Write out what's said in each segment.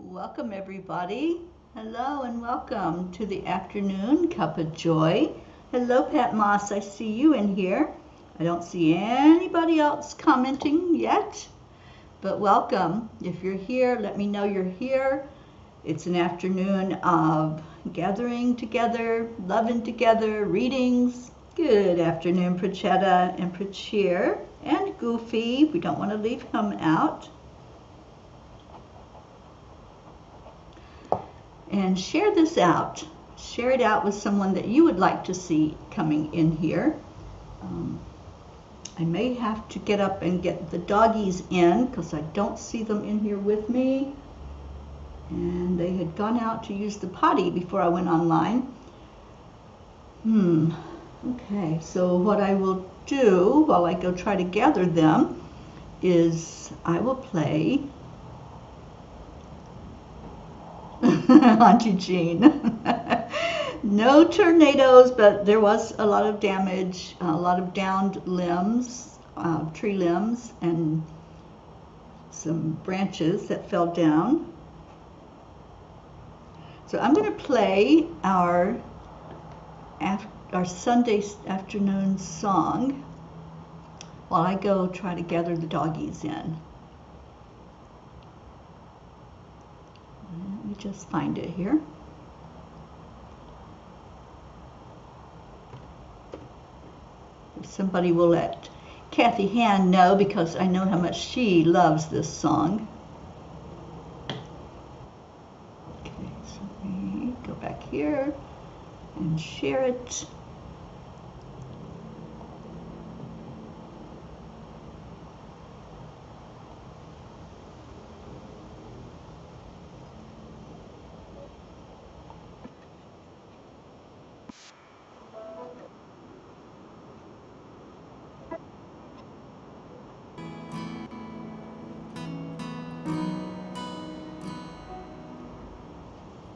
Welcome everybody. Hello and welcome to the afternoon cup of joy. Hello Pat Moss, I see you in here. I don't see anybody else commenting yet, but welcome. If you're here, let me know you're here. It's an afternoon of gathering together, loving together, readings. Good afternoon, Prachetta and Prachir and Goofy. We don't want to leave him out. And share this out. Share it out with someone that you would like to see coming in here. I may have to get up and get the doggies in because I don't see them in here with me. And they had gone out to use the potty before I went online. Okay, so what I will do while I go try to gather them is I will play Auntie Jean. No tornadoes, but there was a lot of damage, a lot of downed limbs, tree limbs, and some branches that fell down. So I'm going to play our Sunday afternoon song while I go try to gather the doggies in. Let me just find it here. If somebody will let Kathy Han know, because I know how much she loves this song. Okay, so let me go back here and share it.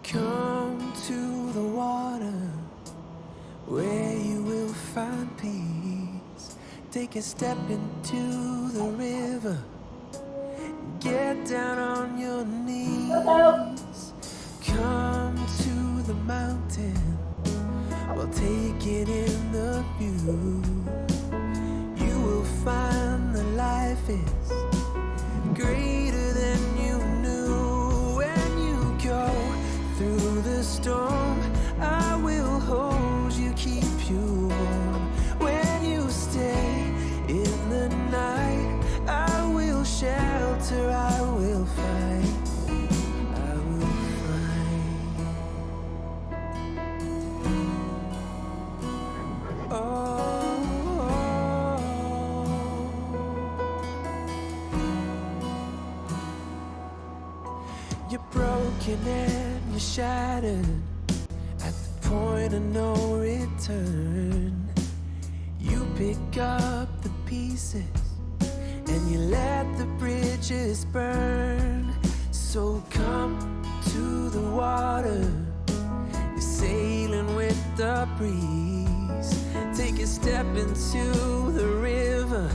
Come to the water where you will find peace. Take a step into the river. Get down on your knees. Come to the mountain. Well, take it in the view. You will find that life is greater than you knew. When you go through the storm, I will hold you, keep you warm. When you stay in the night, I will shelter, I will fight, I will fight. Oh, you're broken and you're shattered at the point of no return. You pick up the pieces and you let the bridges burn. So come to the water, you're sailing with the breeze. Take a step into the river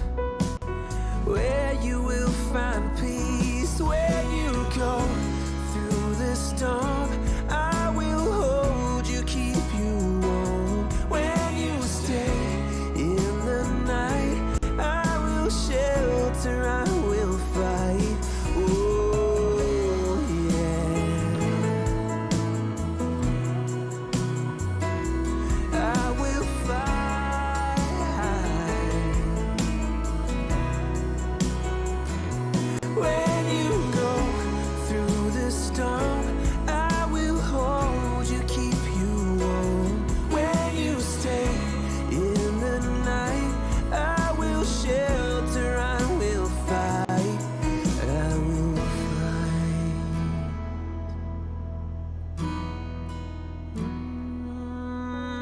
where you will find peace. When you go through the storm, I will hold you, keep you warm. When you stay in the night, I will shelter, I will fight. Oh yeah, I will fight. When you go through the storm, I will hold you, keep you warm. When you stay in the night, I will shelter, I will fight, I will fight.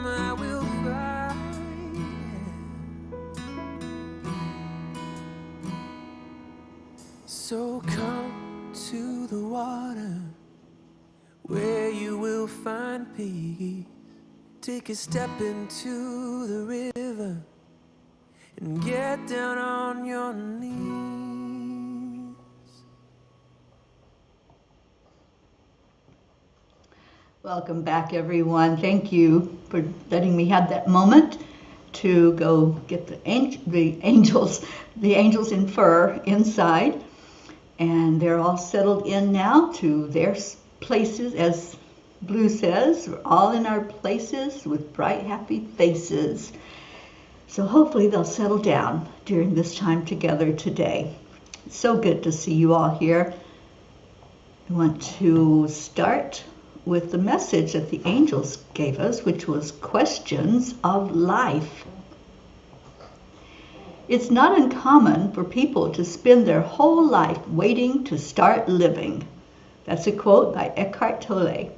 I will fight. So come to the water where you will find peace. Take a step into the river and get down on your knees. Welcome back, everyone. Thank you for letting me have that moment to go get the angels in fur inside. And they're all settled in now to their places, as Blue says. We're all in our places with bright, happy faces. So hopefully they'll settle down during this time together today. It's so good to see you all here. I want to start with the message that the angels gave us, which was questions of life. It's not uncommon for people to spend their whole life waiting to start living. That's a quote by Eckhart Tolle.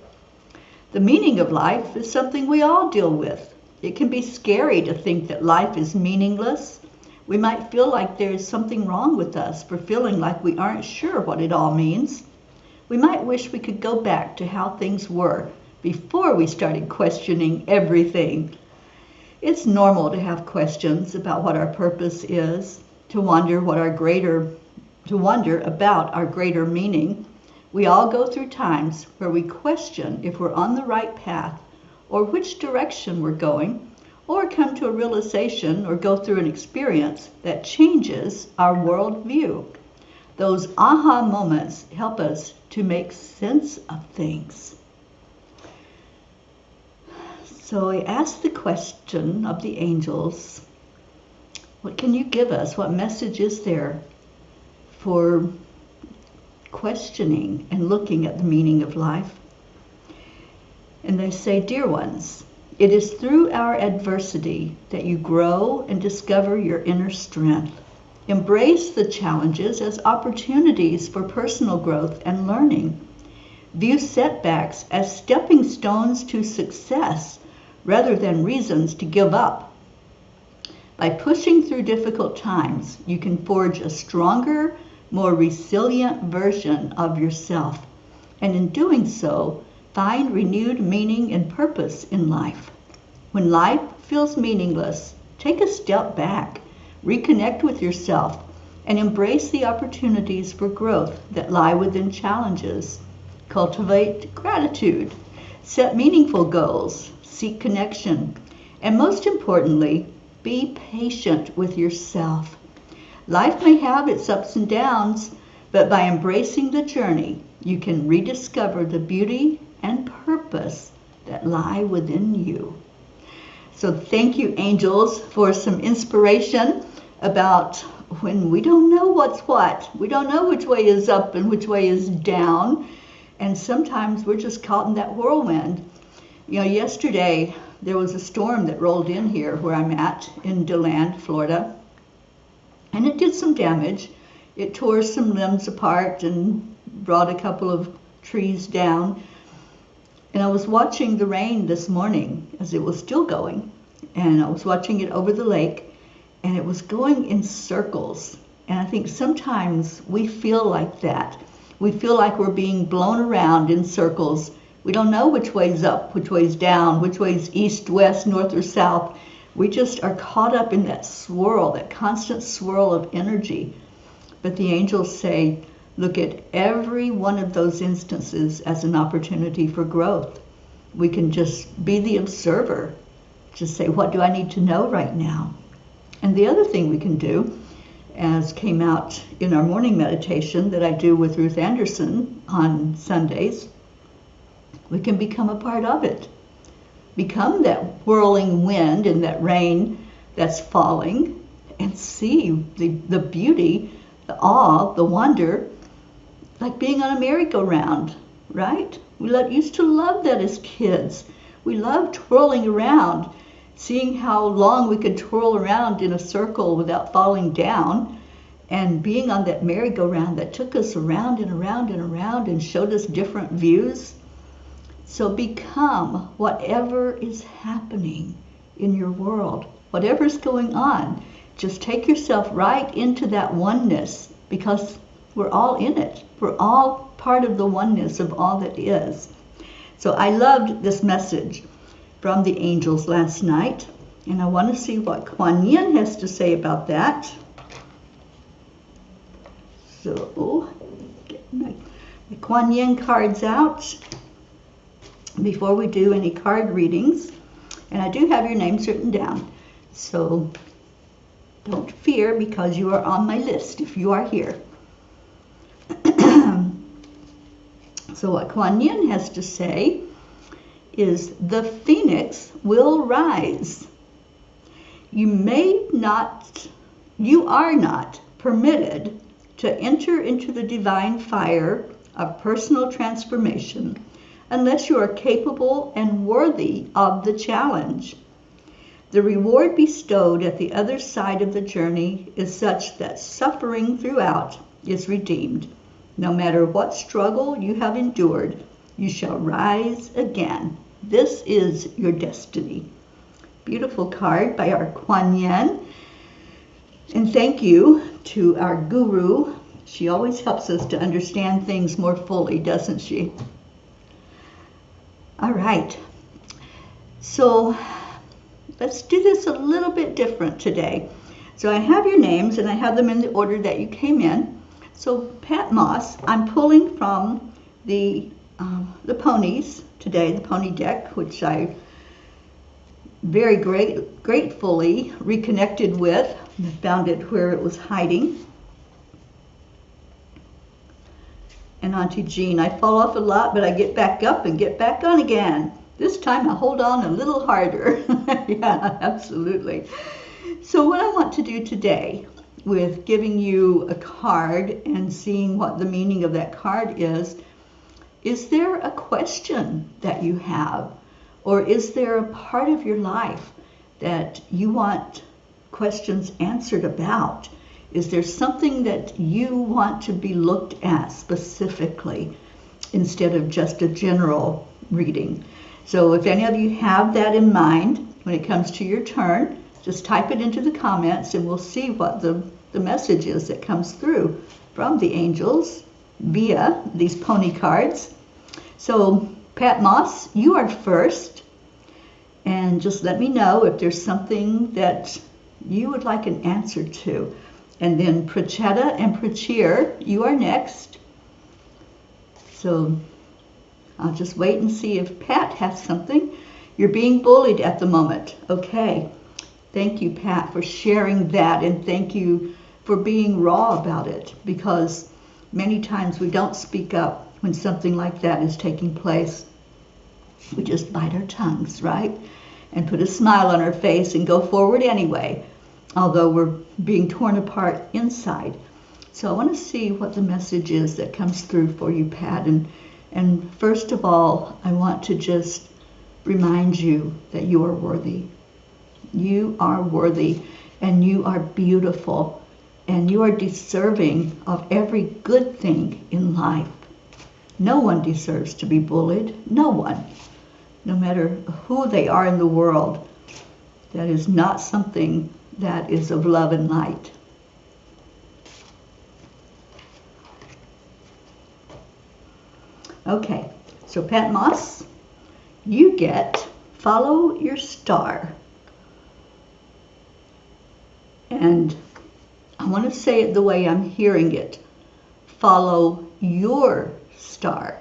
The meaning of life is something we all deal with. It can be scary to think that life is meaningless. We might feel like there's something wrong with us for feeling like we aren't sure what it all means. We might wish we could go back to how things were before we started questioning everything. It's normal to have questions about what our purpose is, to wonder about our greater meaning. We all go through times where we question if we're on the right path, or which direction we're going, or come to a realization or go through an experience that changes our worldview. Those aha moments help us to make sense of things. So I asked the question of the angels, what can you give us? What message is there for questioning and looking at the meaning of life? And they say, dear ones, it is through our adversity that you grow and discover your inner strength. Embrace the challenges as opportunities for personal growth and learning. View setbacks as stepping stones to success rather than reasons to give up. By pushing through difficult times, you can forge a stronger, more resilient version of yourself, and in doing so, find renewed meaning and purpose in life. When life feels meaningless, take a step back, reconnect with yourself, and embrace the opportunities for growth that lie within challenges. Cultivate gratitude, set meaningful goals, seek connection, and most importantly, be patient with yourself. Life may have its ups and downs, but by embracing the journey, you can rediscover the beauty and purpose that lie within you. So thank you, angels, for some inspiration about when we don't know what's what. We don't know which way is up and which way is down. And sometimes we're just caught in that whirlwind. You know, yesterday there was a storm that rolled in here where I'm at in DeLand, Florida. And it did some damage. It tore some limbs apart and brought a couple of trees down. And I was watching the rain this morning as it was still going. And I was watching it over the lake, and it was going in circles. And I think sometimes we feel like that. We feel like we're being blown around in circles. We don't know which way's up, which way's down, which way's east, west, north, or south. We just are caught up in that swirl, that constant swirl of energy. But the angels say, look at every one of those instances as an opportunity for growth. We can just be the observer. Just say, what do I need to know right now? And the other thing we can do, as came out in our morning meditation that I do with Ruth Anderson on Sundays, we can become a part of it. Become that whirling wind and that rain that's falling, and see the beauty, the awe, the wonder, like being on a merry-go-round, right? We used to love that as kids. We loved twirling around, seeing how long we could twirl around in a circle without falling down, and being on that merry-go-round that took us around and around and around and showed us different views. So become whatever is happening in your world, whatever's going on. Just take yourself right into that oneness, because we're all in it. We're all part of the oneness of all that is. So I loved this message from the angels last night, and I want to see what Kuan Yin has to say about that. So, get my Kuan Yin cards out. before we do any card readings, and I do have your names written down, so don't fear because you are on my list if you are here. So what Kuan Yin has to say is, the phoenix will rise. You are not permitted to enter into the divine fire of personal transformation unless you are capable and worthy of the challenge. The reward bestowed at the other side of the journey is such that suffering throughout is redeemed. No matter what struggle you have endured, you shall rise again. This is your destiny. Beautiful card by our Kuan Yin. And thank you to our guru. She always helps us to understand things more fully, doesn't she? All right. So let's do this a little bit different today. So I have your names, and I have them in the order that you came in. So Pat Moss, I'm pulling from the ponies today, the pony deck, which I very gratefully reconnected with. I found it where it was hiding. And Auntie Jean, I fall off a lot, but I get back up and get back on again. This time I hold on a little harder. Yeah, absolutely. So what I want to do today with giving you a card and seeing what the meaning of that card is there a question that you have? Or is there a part of your life that you want questions answered about? Is there something that you want to be looked at specifically instead of just a general reading? So if any of you have that in mind when it comes to your turn, just type it into the comments and we'll see what the message is that comes through from the angels via these pony cards. So Pat Moss, you are first, and just let me know if there's something that you would like an answer to. And then Prachetta and Prachir, you are next. So I'll just wait and see if Pat has something. You're being bullied at the moment. Okay. Thank you, Pat, for sharing that, and thank you for being raw about it, because many times we don't speak up when something like that is taking place. We just bite our tongues, right? And put a smile on our face and go forward anyway, although we're being torn apart inside. So I want to see what the message is that comes through for you, Pat. And first of all, I want to just remind you that you are worthy. You are worthy, and you are beautiful, and you are deserving of every good thing in life. No one deserves to be bullied. No one. No matter who they are in the world. That is not something that is of love and light. Okay, so Pat Moss, you get follow your star. And I want to say it the way I'm hearing it. Follow your star.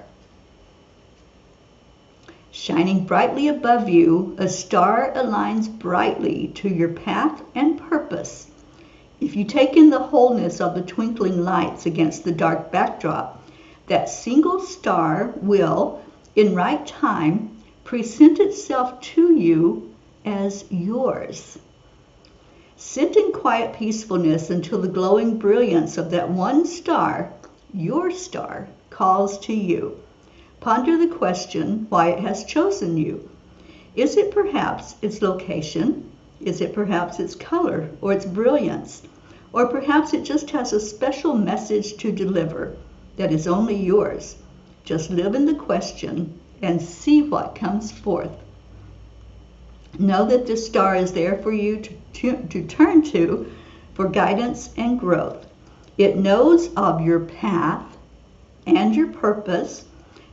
Shining brightly above you, a star aligns brightly to your path and purpose. If you take in the wholeness of the twinkling lights against the dark backdrop, that single star will, in right time, present itself to you as yours. Sit in quiet peacefulness until the glowing brilliance of that one star, your star, calls to you. Ponder the question why it has chosen you. Is it perhaps its location? Is it perhaps its color or its brilliance? Or perhaps it just has a special message to deliver that is only yours. Just live in the question and see what comes forth. Know that this star is there for you to turn to for guidance and growth. It knows of your path and your purpose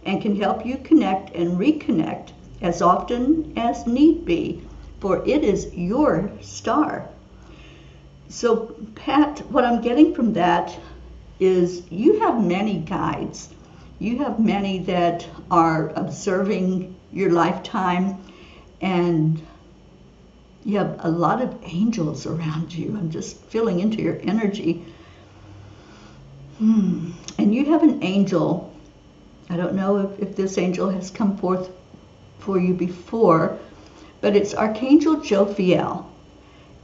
and can help you connect and reconnect as often as need be, for it is your star. So, Pat, what I'm getting from that is you have many guides. You have many that are observing your lifetime, and you have a lot of angels around you. I'm just feeling into your energy. And you have an angel. I don't know if this angel has come forth for you before, but it's Archangel Jophiel.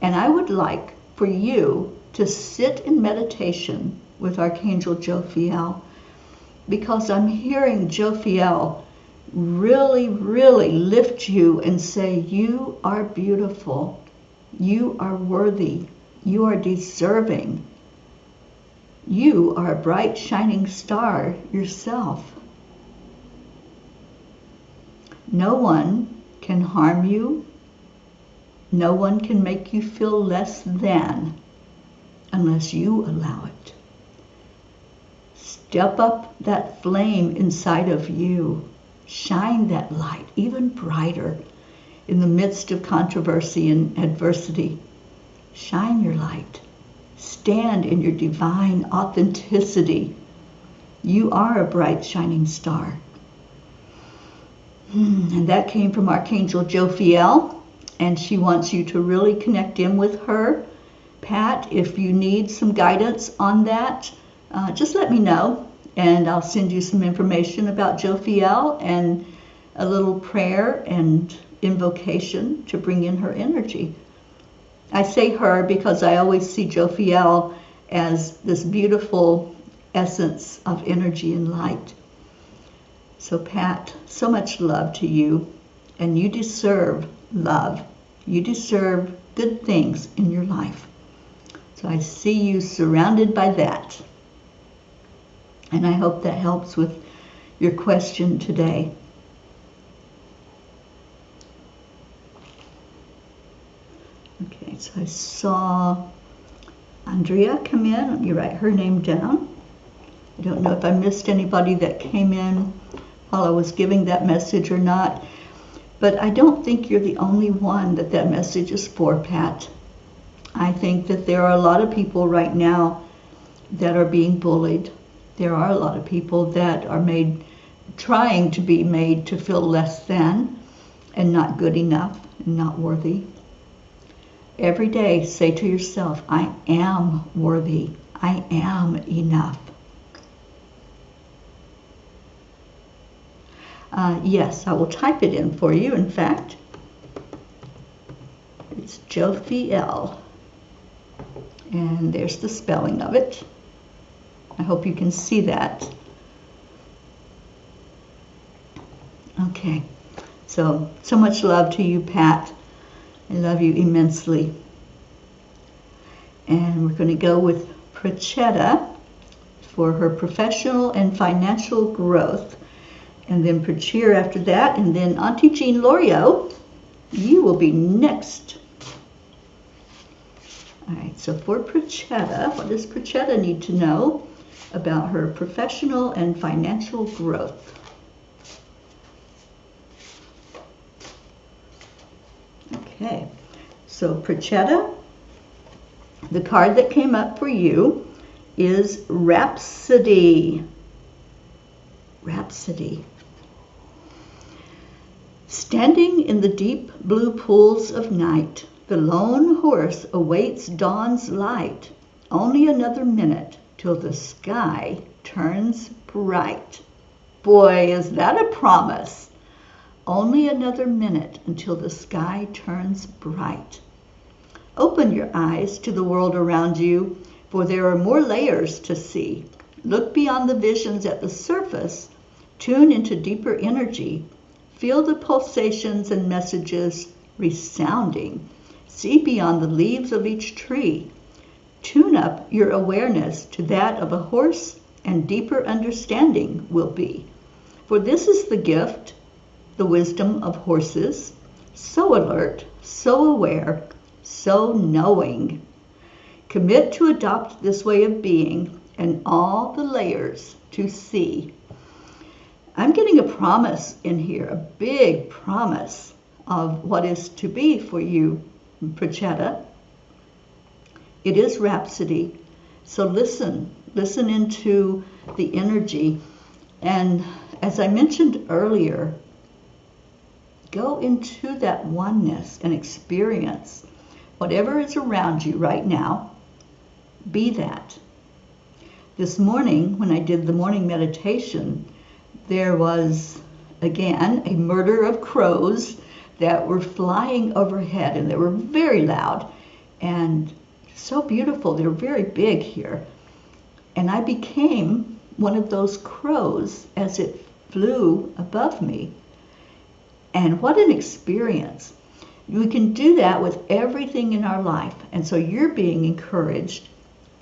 And I would like for you to sit in meditation with Archangel Jophiel, because I'm hearing Jophiel really, really lift you and say, you are beautiful, you are worthy, you are deserving, you are a bright shining star yourself. No one can harm you, no one can make you feel less than unless you allow it. Step up that flame inside of you. Shine that light even brighter in the midst of controversy and adversity. Shine your light. Stand in your divine authenticity. You are a bright shining star. And that came from Archangel Jophiel, and she wants you to really connect in with her. Pat, if you need some guidance on that, just let me know, and I'll send you some information about Jophiel and a little prayer and invocation to bring in her energy. I say her because I always see Jophiel as this beautiful essence of energy and light. So Pat, so much love to you, and you deserve love. You deserve good things in your life. So I see you surrounded by that. And I hope that helps with your question today. Okay, so I saw Andrea come in. Let me write her name down. I don't know if I missed anybody that came in while I was giving that message or not. But I don't think you're the only one that that message is for, Pat. I think that there are a lot of people right now that are being bullied. There are a lot of people that are trying to be made to feel less than and not good enough and not worthy. Every day say to yourself, I am worthy. I am enough. Yes, I will type it in for you. In fact, it's Jophiel. And there's the spelling of it. I hope you can see that. Okay, so much love to you, Pat. I love you immensely. And we're going to go with Prachetta for her professional and financial growth. And then Prachir after that. And then Auntie Jean Lorio, you will be next. All right, so for Prachetta, what does Prachetta need to know about her professional and financial growth? Okay, so Prachetta, the card that came up for you is Rhapsody. Rhapsody. Standing in the deep blue pools of night, the lone horse awaits dawn's light. Only another minute till the sky turns bright. Boy, is that a promise. Only another minute until the sky turns bright. Open your eyes to the world around you, for there are more layers to see. Look beyond the visions at the surface. Tune into deeper energy. Feel the pulsations and messages resounding. See beyond the leaves of each tree. Tune up your awareness to that of a horse, and deeper understanding will be. For this is the gift, the wisdom of horses, so alert, so aware, so knowing. Commit to adopt this way of being and all the layers to see. I'm getting a promise in here, a big promise of what is to be for you, Prachetta. It is Rhapsody. So listen into the energy And as I mentioned earlier, go into that oneness and experience whatever is around you right now. Be that. This morning, when I did the morning meditation, there was, again, a murder of crows that were flying overhead, and they were very loud and so beautiful. They were very big here. And I became one of those crows as it flew above me. And what an experience. We can do that with everything in our life. And so you're being encouraged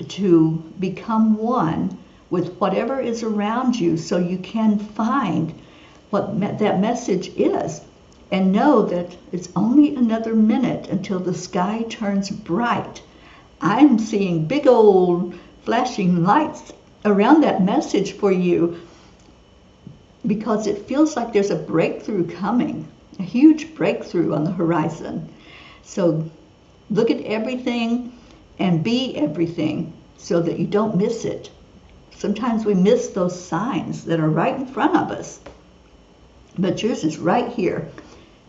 to become one with whatever is around you, so you can find what that message is, and know that it's only another minute until the sky turns bright. I'm seeing big old flashing lights around that message for you, because it feels like there's a breakthrough coming, a huge breakthrough on the horizon. So look at everything and be everything so that you don't miss it. Sometimes we miss those signs that are right in front of us, but yours is right here,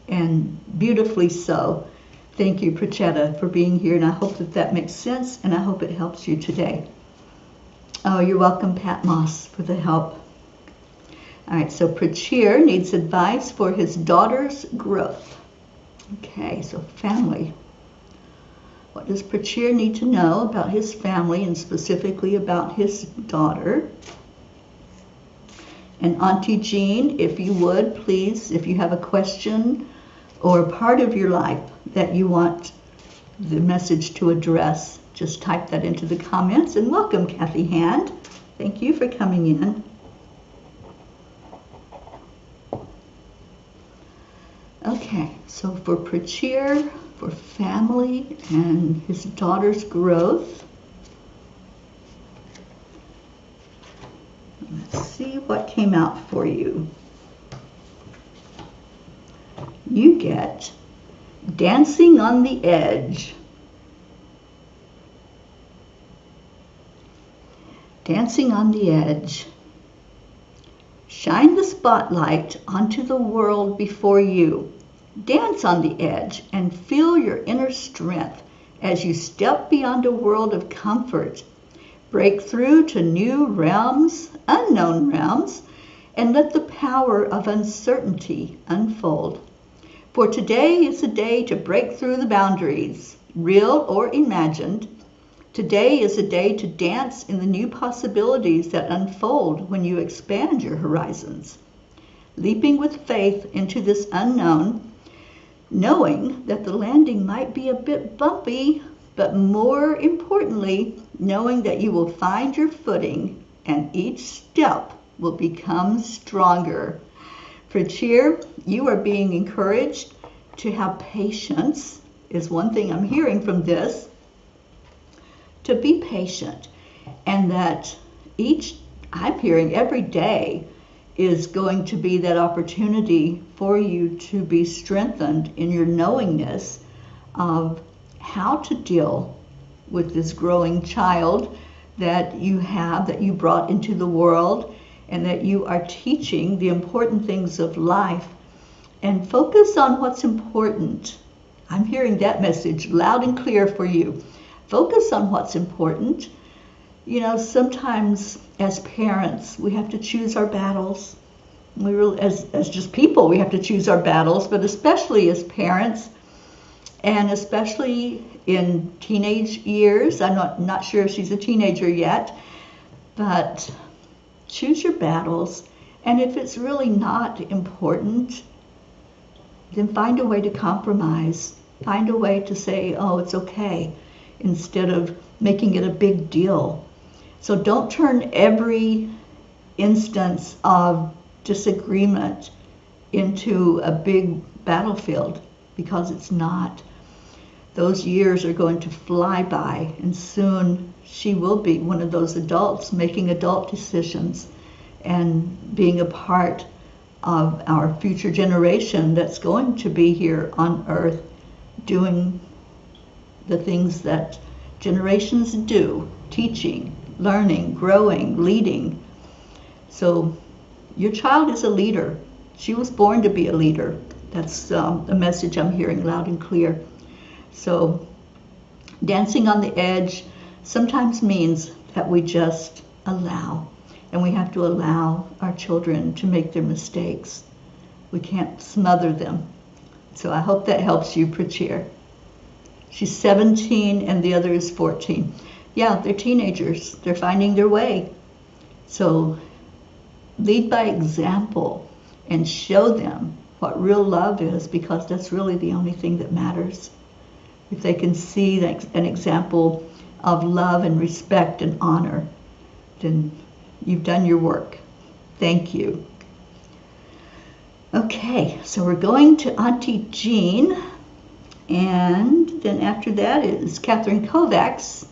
and beautifully so. Thank you, Prachetta, for being here, and I hope that that makes sense, and I hope it helps you today. Oh, you're welcome, Pat Moss, for the help. All right, so Prachir needs advice for his daughter's growth. Okay, so family. What does Prachir need to know about his family, and specifically about his daughter? And Auntie Jean, if you would, please, if you have a question or a part of your life that you want the message to address, just type that into the comments. And welcome, Kathy Hand. Thank you for coming in. Okay, so for Prachir, for family and his daughter's growth, let's see what came out for you. You get dancing on the edge. Dancing on the edge. Shine the spotlight onto the world before you. Dance on the edge and feel your inner strength as you step beyond a world of comfort. Break through to new realms, unknown realms, and let the power of uncertainty unfold. For today is a day to break through the boundaries, real or imagined. Today is a day to dance in the new possibilities that unfold when you expand your horizons. Leaping with faith into this unknown, knowing that the landing might be a bit bumpy, but more importantly, knowing that you will find your footing and each step will become stronger. Prachir, you are being encouraged to have patience, is one thing I'm hearing from this. To be patient, and that I'm hearing every day is going to be that opportunity for you to be strengthened in your knowingness of how to deal with this growing child that you have, that you brought into the world, and that you are teaching the important things of life. And focus on what's important. I'm hearing that message loud and clear for you. Focus on what's important. You know, sometimes as parents, we have to choose our battles. As just people, we have to choose our battles, but especially as parents, and especially in teenage years. I'm not sure if she's a teenager yet, but choose your battles. And if it's really not important, then find a way to compromise. Find a way to say, oh, it's okay, instead of making it a big deal. So don't turn every instance of disagreement into a big battlefield, because it's not. Those years are going to fly by, and soon she will be one of those adults making adult decisions and being a part of our future generation that's going to be here on earth doing the things that generations do, teaching, learning, growing, leading. So Your child is a leader. She was born to be a leader. That's a message I'm hearing loud and clear. So dancing on the edge sometimes means that we just allow. And we have to allow our children to make their mistakes. We can't smother them. So I hope that helps you, Prachir. She's 17 and the other is 14. Yeah, they're teenagers. They're finding their way. So lead by example and show them what real love is, because that's really the only thing that matters. If they can see an example of love and respect and honor, then you've done your work. Thank you. Okay, so we're going to Auntie Jean, and then after that is Catherine Kovacs.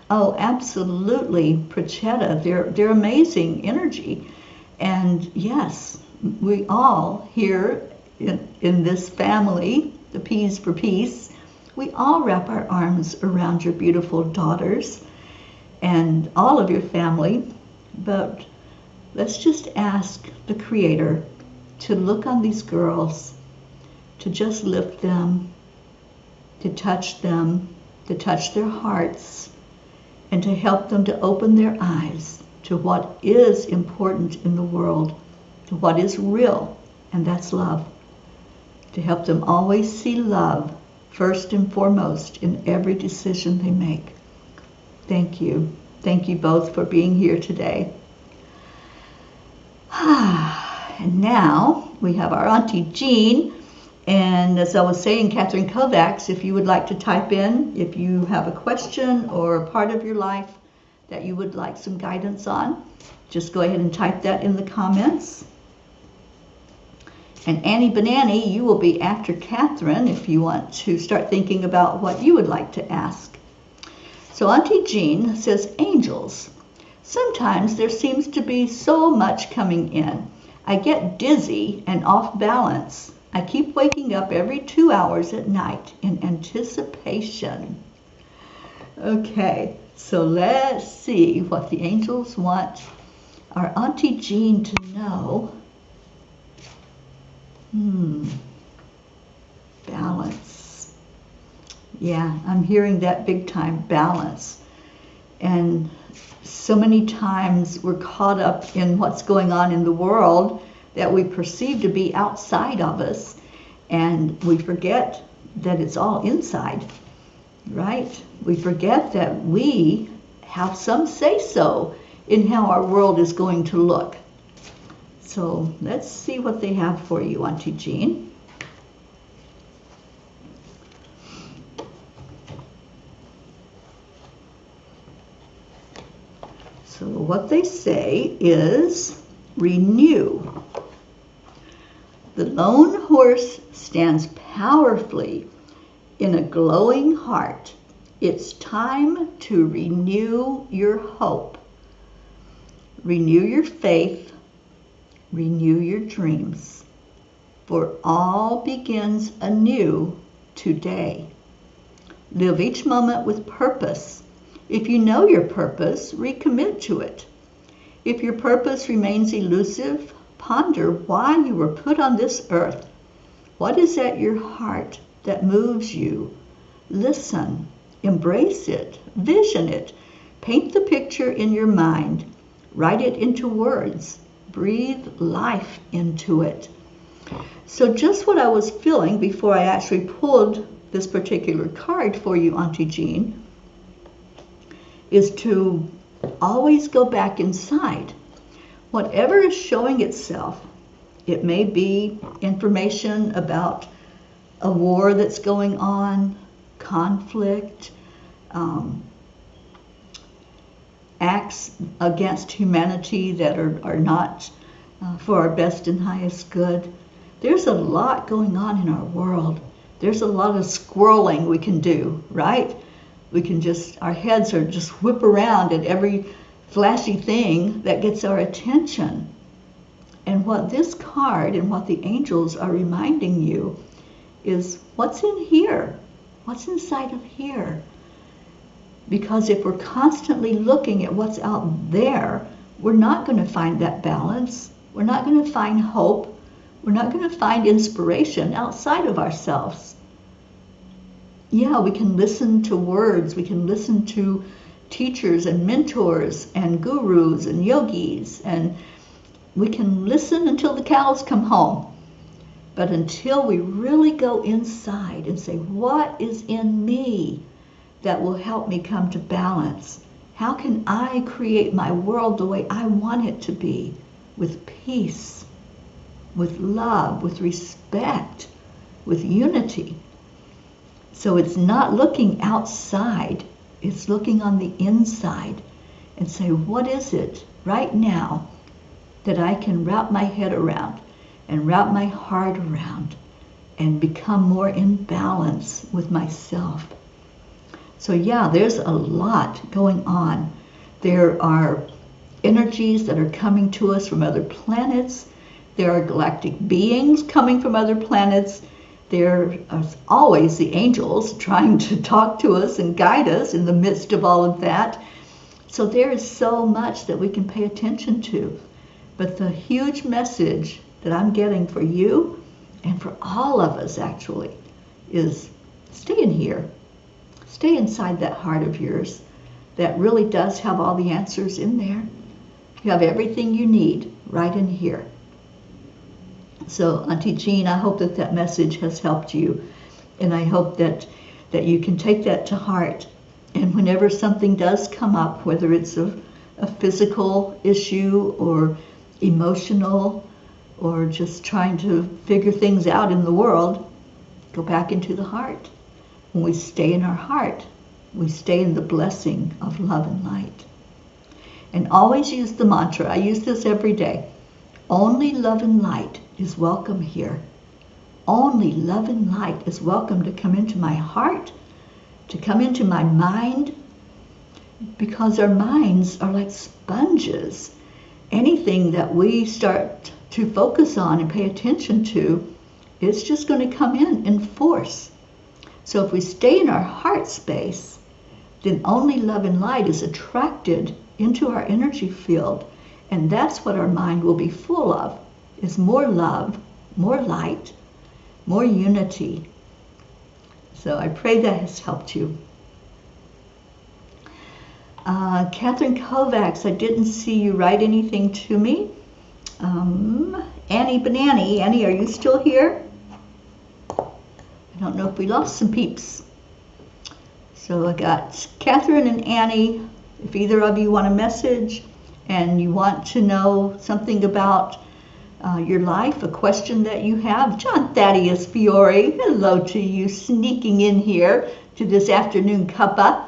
Oh, absolutely, Prachetta. They're amazing energy. And yes, we all here in this family, the P's for Peace, we all wrap our arms around your beautiful daughters and all of your family. But let's just ask the Creator to look on these girls, to just lift them, to touch their hearts, and to help them to open their eyes to what is important in the world, to what is real, and that's love. To help them always see love first and foremost in every decision they make. Thank you. Thank you both for being here today. And now we have our Auntie Jean. And as I was saying, Catherine Kovacs, if you would like to type in, if you have a question or a part of your life that you would like some guidance on, just go ahead and type that in the comments. And Annie Banani, you will be after Catherine if you want to start thinking about what you would like to ask. So Auntie Jean says, angels. Sometimes there seems to be so much coming in. I get dizzy and off balance. I keep waking up every 2 hours at night in anticipation. Okay, so let's see what the angels want our Auntie Jean to know. Balance. Yeah, I'm hearing that big time, balance. And so many times we're caught up in what's going on in the world that we perceive to be outside of us, and we forget that it's all inside, right? We forget that we have some say-so in how our world is going to look. So let's see what they have for you, Auntie Jean. So what they say is renew. The lone horse stands powerfully in a glowing heart. It's time to renew your hope. Renew your faith. Renew your dreams. For all begins anew today. Live each moment with purpose. If you know your purpose, recommit to it. If your purpose remains elusive, ponder why you were put on this earth. What is at your heart that moves you? Listen, embrace it, vision it, paint the picture in your mind, write it into words, breathe life into it. So just what I was feeling before I actually pulled this particular card for you, Auntie Jean, is to always go back inside. Whatever is showing itself, it may be information about a war that's going on, conflict, acts against humanity that are not for our best and highest good. There's a lot going on in our world. There's a lot of squirreling we can do, right? We can just, our heads are just whip around at every flashy thing that gets our attention. And what this card and what the angels are reminding you is what's in here? What's inside of here? Because if we're constantly looking at what's out there, we're not going to find that balance. We're not going to find hope. We're not going to find inspiration outside of ourselves. Yeah, we can listen to words. We can listen to teachers and mentors and gurus and yogis, and we can listen until the cows come home. But until we really go inside and say, what is in me that will help me come to balance? How can I create my world the way I want it to be? With peace, with love, with respect, with unity. So it's not looking outside, it's looking on the inside and say, what is it right now that I can wrap my head around and wrap my heart around and become more in balance with myself? So yeah, there's a lot going on. There are energies that are coming to us from other planets. There are galactic beings coming from other planets. There are always the angels trying to talk to us and guide us in the midst of all of that. So there is so much that we can pay attention to. But the huge message that I'm getting for you and for all of us actually is stay in here. Stay inside that heart of yours that really does have all the answers in there. You have everything you need right in here. So Auntie Jean, I hope that that message has helped you. And I hope that you can take that to heart. And whenever something does come up, whether it's a physical issue or emotional or just trying to figure things out in the world, go back into the heart. When we stay in our heart, we stay in the blessing of love and light. And always use the mantra. I use this every day. Only love and light is welcome here. Only love and light is welcome to come into my heart, to come into my mind, because our minds are like sponges. Anything that we start to focus on and pay attention to, it's just going to come in force. So if we stay in our heart space, then only love and light is attracted into our energy field. And that's what our mind will be full of, is more love, more light, more unity. So I pray that has helped you. Catherine Kovacs, I didn't see you write anything to me. Annie Banani, Annie, are you still here? I don't know if we lost some peeps. So I got Catherine and Annie. If either of you want a message and you want to know something about your life, a question that you have, John Thaddeus Fiore, hello to you, sneaking in here to this afternoon cuppa.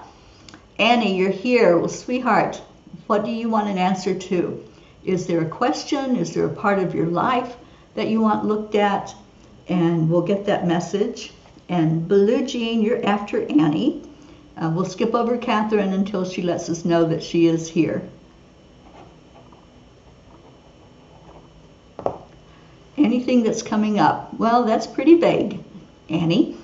Annie, you're here. Well, sweetheart, what do you want an answer to? Is there a question? Is there a part of your life that you want looked at? And we'll get that message. And Blue Jean, you're after Annie. We'll skip over Catherine until she lets us know that she is here. Anything that's coming up? Well, that's pretty vague, Annie.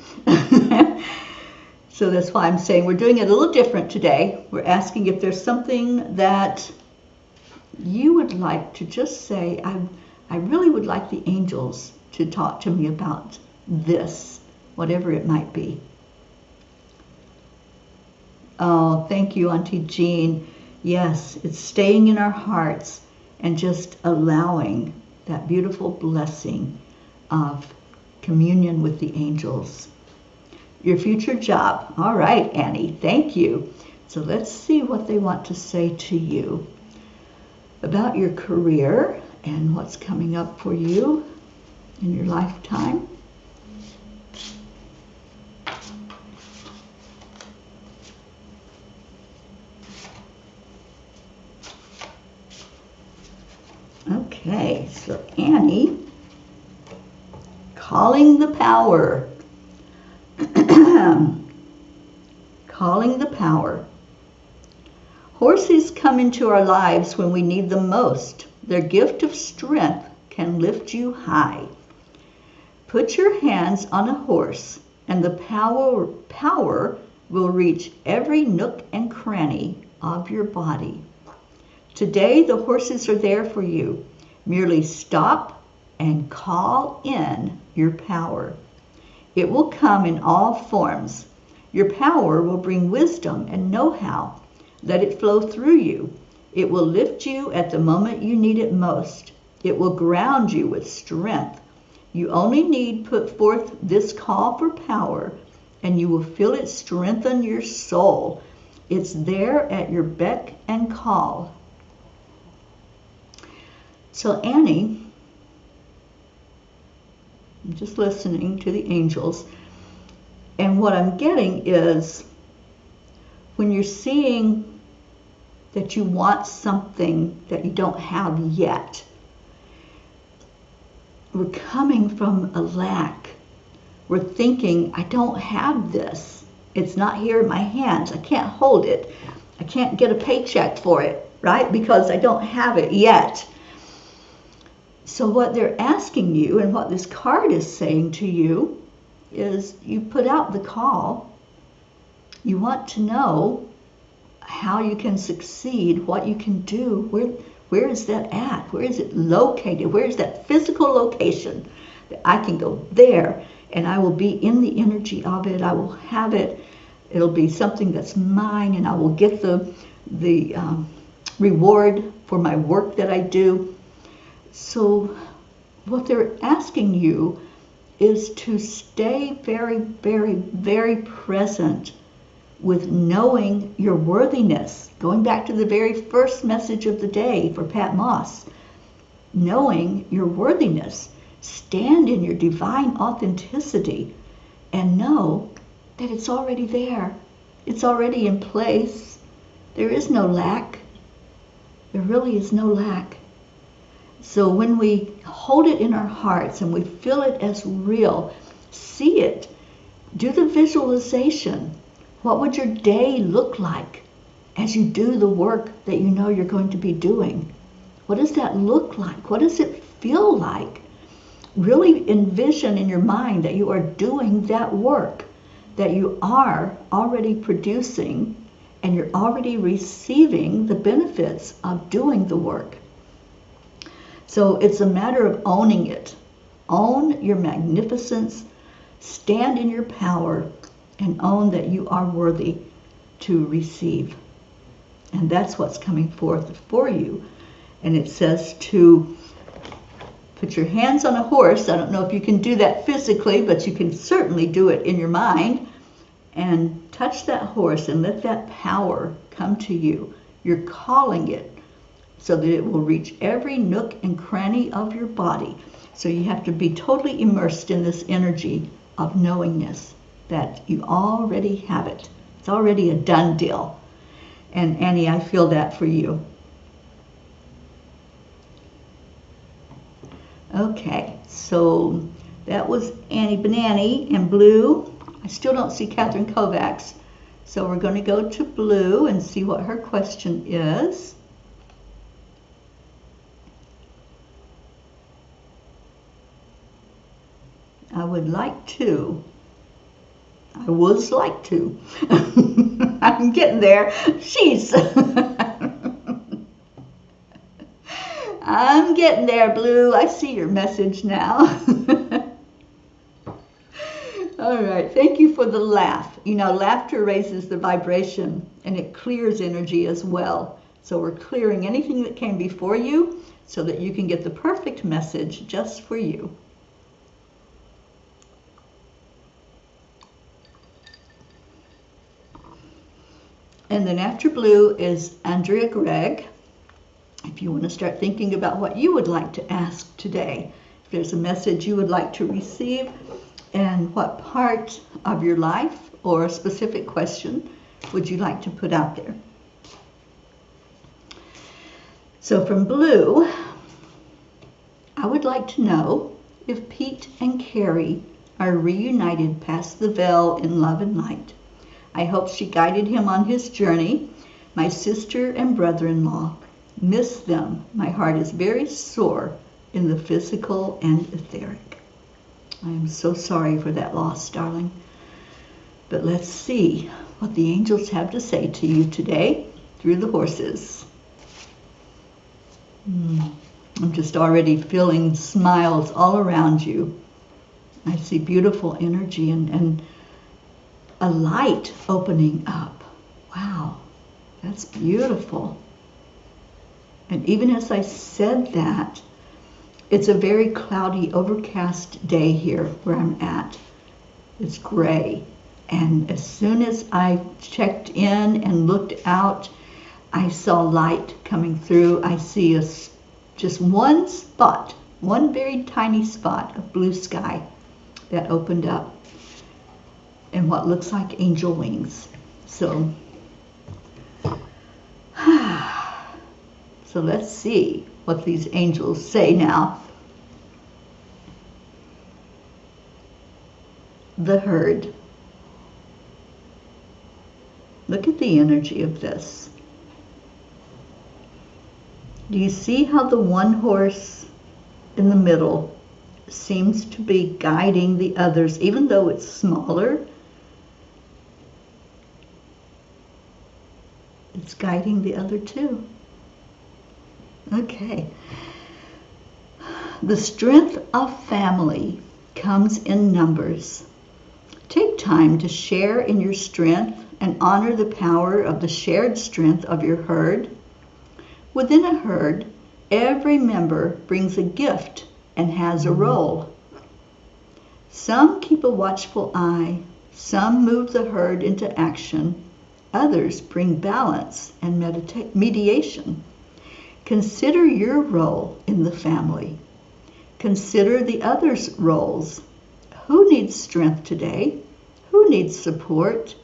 So that's why I'm saying we're doing it a little different today. We're asking if there's something that you would like to just say, I really would like the angels to talk to me about this, whatever it might be. Oh, thank you, Auntie Jean. Yes, it's staying in our hearts and just allowing that beautiful blessing of communion with the angels. Your future job. All right, Annie, thank you. So let's see what they want to say to you about your career and what's coming up for you in your lifetime. Okay, so Annie, calling the power. Calling the power. Horses come into our lives when we need them most. Their gift of strength can lift you high. Put your hands on a horse, and the power will reach every nook and cranny of your body. Today, the horses are there for you. Merely stop and call in your power. It will come in all forms. Your power will bring wisdom and know-how. Let it flow through you. It will lift you at the moment you need it most. It will ground you with strength. You only need put forth this call for power, and you will feel it strengthen your soul. It's there at your beck and call. So Annie, I'm just listening to the angels, and what I'm getting is when you're seeing that you want something that you don't have yet, we're coming from a lack. We're thinking, I don't have this. It's not here in my hands. I can't hold it. I can't get a paycheck for it, right? Because I don't have it yet. So what they're asking you, and what this card is saying to you, is you put out the call. You want to know how you can succeed, what you can do. Where is that at? Where is it located? Where is that physical location that I can go there and I will be in the energy of it. I will have it. It'll be something that's mine, and I will get the reward for my work that I do. So what they're asking you is to stay very, very, very present with knowing your worthiness. Going back to the very first message of the day for Pat Moss, knowing your worthiness. Stand in your divine authenticity and know that it's already there. It's already in place. There is no lack. There really is no lack. So when we hold it in our hearts and we feel it as real, see it, do the visualization. What would your day look like as you do the work that you know you're going to be doing? What does that look like? What does it feel like? Really envision in your mind that you are doing that work, that you are already producing, and you're already receiving the benefits of doing the work. So it's a matter of owning it. Own your magnificence, stand in your power, and own that you are worthy to receive. And that's what's coming forth for you. And it says to put your hands on a horse. I don't know if you can do that physically, but you can certainly do it in your mind. And touch that horse and let that power come to you. You're calling it so that it will reach every nook and cranny of your body. So you have to be totally immersed in this energy of knowingness that you already have it. It's already a done deal. And Annie, I feel that for you. Okay, so that was Annie Banani in blue. I still don't see Catherine Kovacs, so we're going to go to blue and see what her question is. I would like to. I would like to. I'm getting there. Jeez. I'm getting there, Blue. I see your message now. All right. Thank you for the laugh. You know, laughter raises the vibration and it clears energy as well. So we're clearing anything that came before you so that you can get the perfect message just for you. And then after blue is Andrea Gregg. If you want to start thinking about what you would like to ask today, if there's a message you would like to receive, and what part of your life or a specific question would you like to put out there? So from blue, I would like to know if Pete and Carrie are reunited past the veil in love and light. I hope she guided him on his journey. My sister and brother-in-law, miss them. My heart is very sore in the physical and etheric. I am so sorry for that loss, darling. But let's see what the angels have to say to you today through the horses. I'm just already feeling smiles all around you. I see beautiful energy and a light opening up. Wow, that's beautiful. And even as I said that, it's a very cloudy, overcast day here where I'm at. It's gray. And as soon as I checked in and looked out, I saw light coming through. I see just one spot, one very tiny spot of blue sky that opened up and what looks like angel wings. So let's see what these angels say now. The herd. Look at the energy of this. Do you see how the one horse in the middle seems to be guiding the others, even though it's smaller? It's guiding the other two. Okay. The strength of family comes in numbers. Take time to share in your strength and honor the power of the shared strength of your herd. Within a herd, every member brings a gift and has a role. Some keep a watchful eye, some move the herd into action, others bring balance and mediation. Consider your role in the family. Consider the others' roles. Who needs strength today? Who needs support?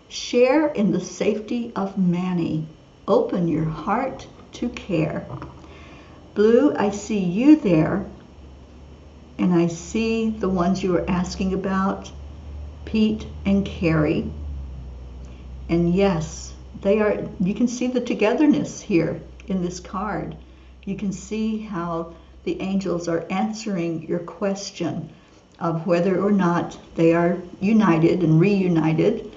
Share in the safety of many. Open your heart to care. Blue, I see you there, and I see the ones you were asking about, Pete and Carrie. And yes, you can see the togetherness here in this card. You can see how the angels are answering your question of whether or not they are united and reunited.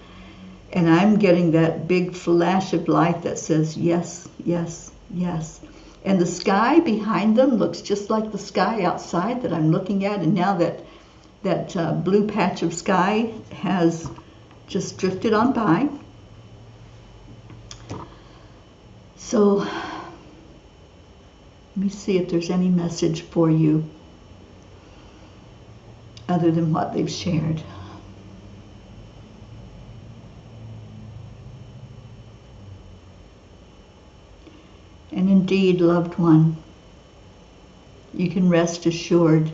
And I'm getting that big flash of light that says yes, yes, yes. And the sky behind them looks just like the sky outside that I'm looking at. And now that blue patch of sky has just drifted on by. So let me see if there's any message for you other than what they've shared. And indeed, loved one, you can rest assured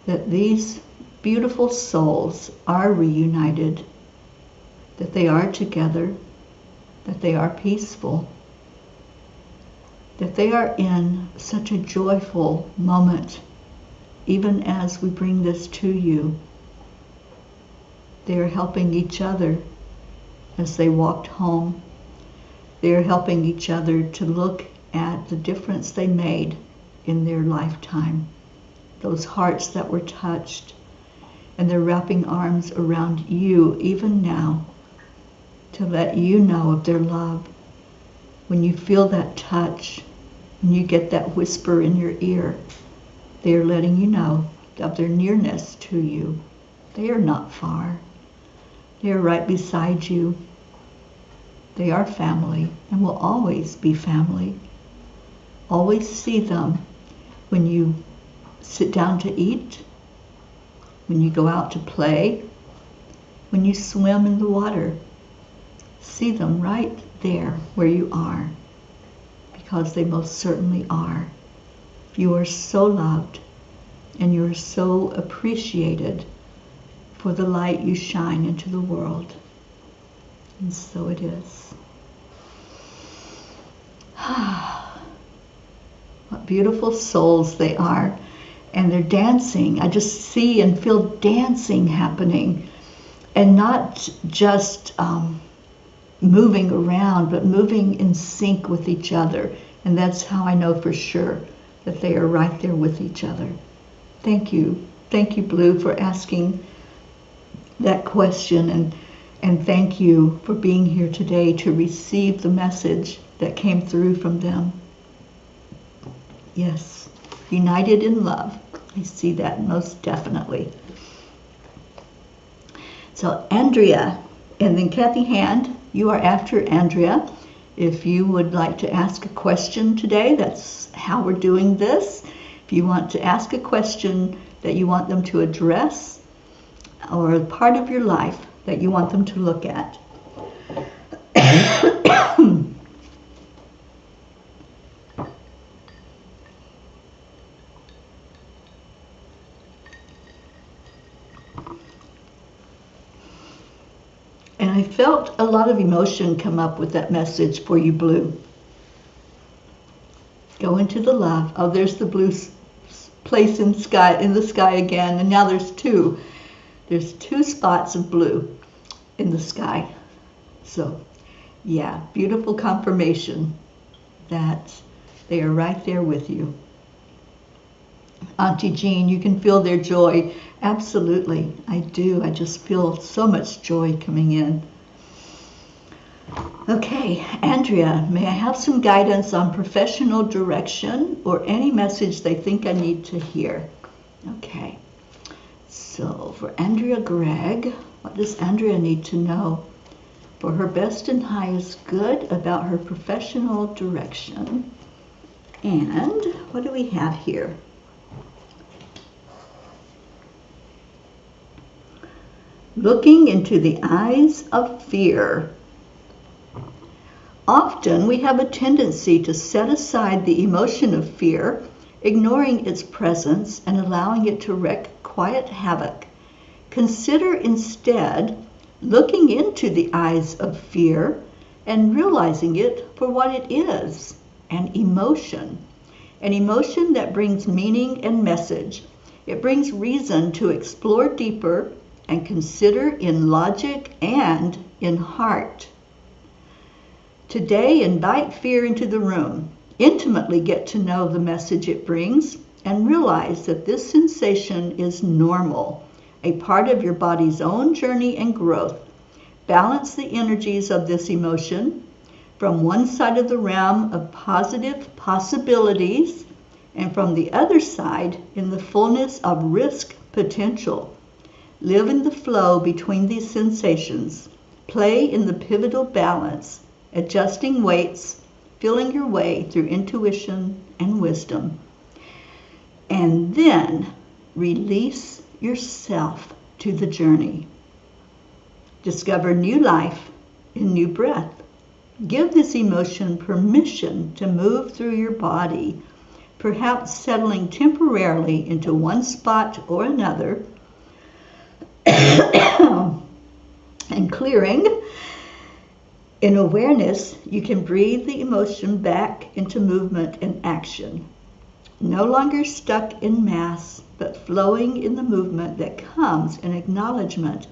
that these beautiful souls are reunited, that they are together, that they are peaceful, that they are in such a joyful moment, even as we bring this to you. They are helping each other as they walked home. They are helping each other to look at the difference they made in their lifetime, those hearts that were touched, and they're wrapping arms around you even now to let you know of their love. When you feel that touch, when you get that whisper in your ear, they are letting you know of their nearness to you. They are not far. They are right beside you. They are family and will always be family. Always see them when you sit down to eat, when you go out to play, when you swim in the water. See them right there where you are, because they most certainly are. You are so loved and you are so appreciated for the light you shine into the world. And so it is. What beautiful souls they are. And they're dancing. I just see and feel dancing happening. And not just moving around, but moving in sync with each other. And that's how I know for sure that they are right there with each other. Thank you. Thank you, Blue, for asking that question. And thank you for being here today to receive the message that came through from them. Yes, united in love. I see that most definitely. So Andrea, and then Kathy Hand, you are after Andrea. If you would like to ask a question today, that's how we're doing this. If you want to ask a question that you want them to address, or a part of your life that you want them to look at. And I felt a lot of emotion come up with that message for you, Blue. Go into the love. Oh, there's the blue place in the sky again, and now there's two. There's two spots of blue in the sky. So, yeah, beautiful confirmation that they are right there with you. Auntie Jean, you can feel their joy. Absolutely, I do. I just feel so much joy coming in. Okay, Andrea, may I have some guidance on professional direction or any message they think I need to hear? Okay, so for Andrea Gregg, what does Andrea need to know for her best and highest good about her professional direction? And what do we have here? Looking into the eyes of fear. Often we have a tendency to set aside the emotion of fear, ignoring its presence and allowing it to wreak quiet havoc. Consider instead looking into the eyes of fear and realizing it for what it is, an emotion that brings meaning and message. It brings reason to explore deeper and consider in logic and in heart. Today, invite fear into the room. Intimately get to know the message it brings and realize that this sensation is normal, a part of your body's own journey and growth. Balance the energies of this emotion from one side of the realm of positive possibilities and from the other side in the fullness of risk potential. Live in the flow between these sensations. Play in the pivotal balance, adjusting weights, feeling your way through intuition and wisdom. And then release yourself to the journey. Discover new life in new breath. Give this emotion permission to move through your body, perhaps settling temporarily into one spot or another, and clearing. In awareness, you can breathe the emotion back into movement and action. No longer stuck in mass, but flowing in the movement that comes in acknowledgement.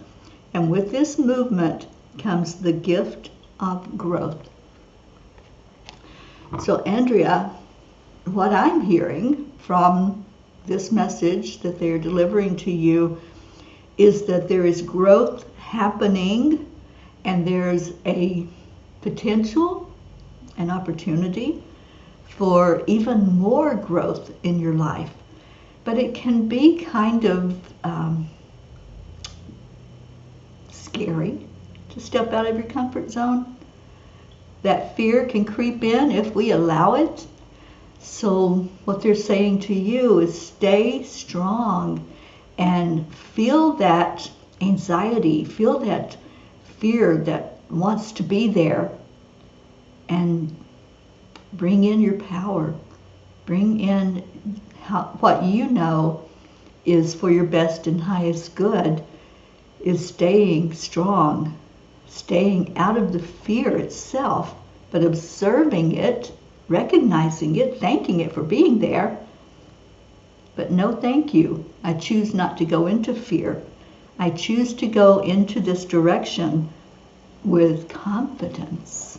And with this movement comes the gift of growth. So Andrea, what I'm hearing from this message that they're delivering to you is that there is growth happening, and there's a potential, an opportunity for even more growth in your life. But it can be kind of scary to step out of your comfort zone. That fear can creep in if we allow it. So what they're saying to you is stay strong and feel that anxiety, feel that fear that wants to be there, and bring in your power. Bring in what you know is for your best and highest good, is staying strong, staying out of the fear itself, but observing it, recognizing it, thanking it for being there. But no thank you. I choose not to go into fear. I choose to go into this direction with confidence.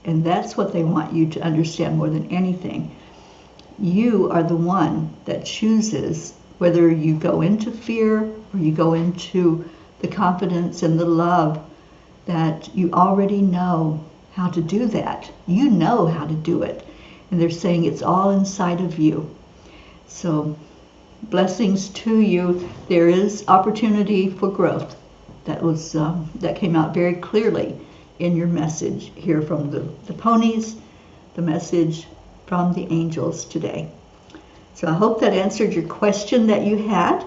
And that's what they want you to understand more than anything. You are the one that chooses whether you go into fear or you go into the confidence and the love that you already know how to do that. You know how to do it. And they're saying it's all inside of you. So blessings to you. There is opportunity for growth. That came out very clearly in your message here from the ponies, the message from the angels today. So I hope that answered your question that you had.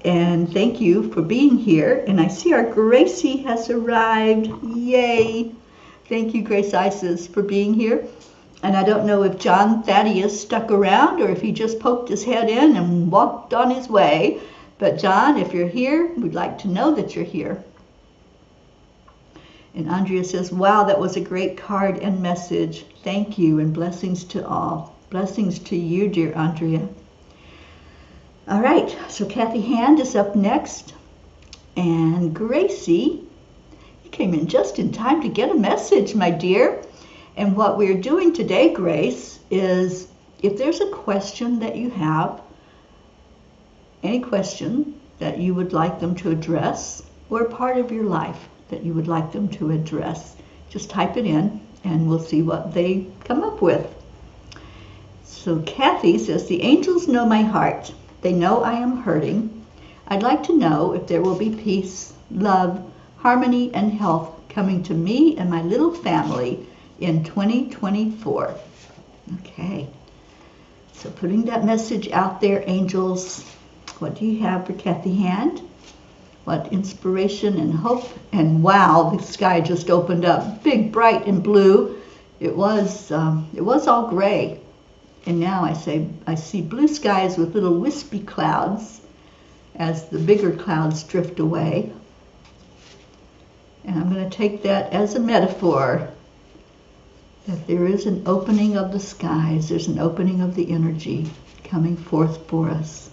And thank you for being here. And I see our Gracie has arrived. Yay! Thank you, Grace Isis, for being here. And I don't know if John Thaddeus stuck around or if he just poked his head in and walked on his way. But John, if you're here, we'd like to know that you're here. And Andrea says, wow, that was a great card and message. Thank you, and blessings to all. Blessings to you, dear Andrea. All right, so Kathy Hand is up next. And Gracie, you came in just in time to get a message, my dear. And what we're doing today, Grace, is if there's a question that you have, any question that you would like them to address, or a part of your life that you would like them to address, just type it in and we'll see what they come up with. So Kathy says, the angels know my heart. They know I am hurting. I'd like to know if there will be peace, love, harmony, and health coming to me and my little family in 2024. Okay. So putting that message out there, angels, what do you have for Kathy Hand? What inspiration and hope? And wow, the sky just opened up, big, bright, and blue. It was all gray. And now I see blue skies with little wispy clouds as the bigger clouds drift away. And I'm going to take that as a metaphor that there is an opening of the skies. There's an opening of the energy coming forth for us.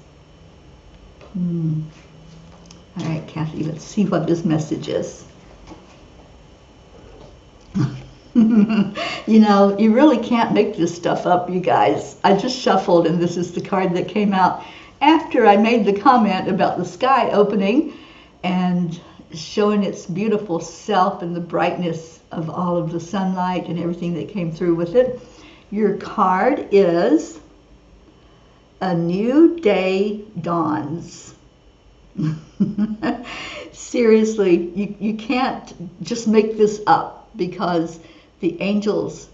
All right, Kathy, let's see what this message is. You know, you really can't make this stuff up, you guys. I just shuffled, and this is the card that came out after I made the comment about the sky opening and showing its beautiful self and the brightness of all of the sunlight and everything that came through with it. Your card is A New Day Dawns. Seriously, you can't just make this up, because the angels,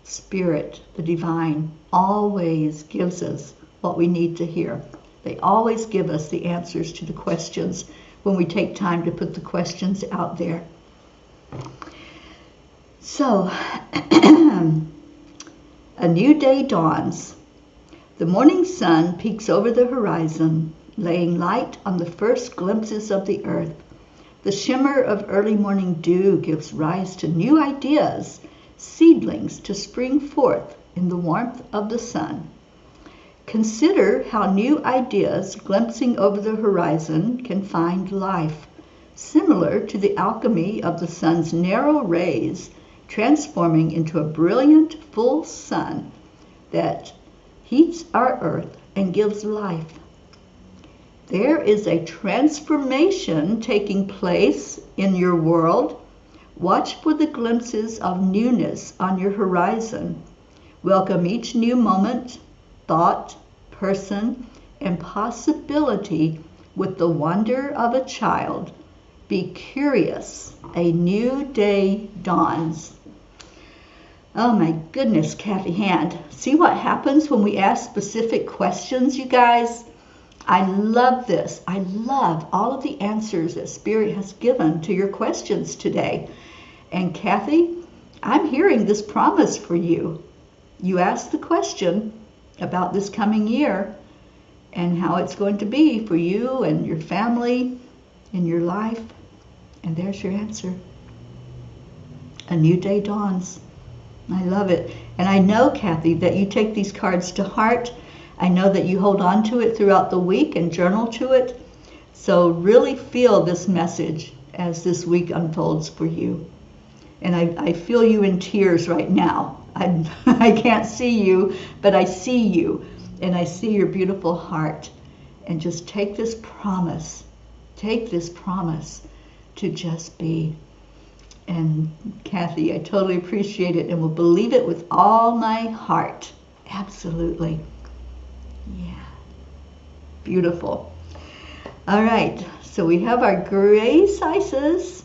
spirit, the divine, always gives us what we need to hear. They always give us the answers to the questions when we take time to put the questions out there. So, a new day dawns. The morning sun peeks over the horizon, laying light on the first glimpses of the earth. The shimmer of early morning dew gives rise to new ideas, seedlings to spring forth in the warmth of the sun. Consider how new ideas glimpsing over the horizon can find life, similar to the alchemy of the sun's narrow rays transforming into a brilliant full sun that heats our earth and gives life. There is a transformation taking place in your world. Watch for the glimpses of newness on your horizon. Welcome each new moment, thought, person, and possibility with the wonder of a child. Be curious. A new day dawns. Oh my goodness, Kathy Hand. See what happens when we ask specific questions, you guys? I love this. I love all of the answers that Spirit has given to your questions today. And Kathy, I'm hearing this promise for you. You asked the question about this coming year and how it's going to be for you and your family in your life. And there's your answer. A new day dawns. I love it. And I know, Kathy, that you take these cards to heart. I know that you hold on to it throughout the week and journal to it. So really feel this message as this week unfolds for you. And I feel you in tears right now. I can't see you, but I see you. And I see your beautiful heart. And just take this promise. Take this promise to just be. And Kathy, I totally appreciate it and will believe it with all my heart. Absolutely. Yeah. Beautiful. All right. So we have our Grace Isis.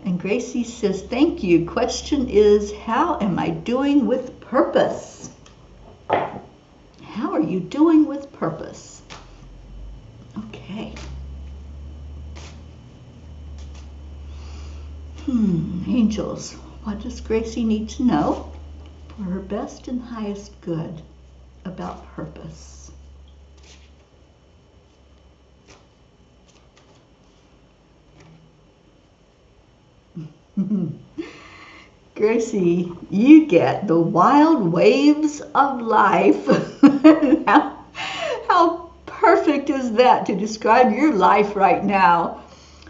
And Gracie says, thank you. Question is, how am I doing with purpose? How are you doing with purpose? Okay. Angels, what does Gracie need to know for her best and highest good about purpose? Gracie, you get the wild waves of life. How perfect is that to describe your life right now?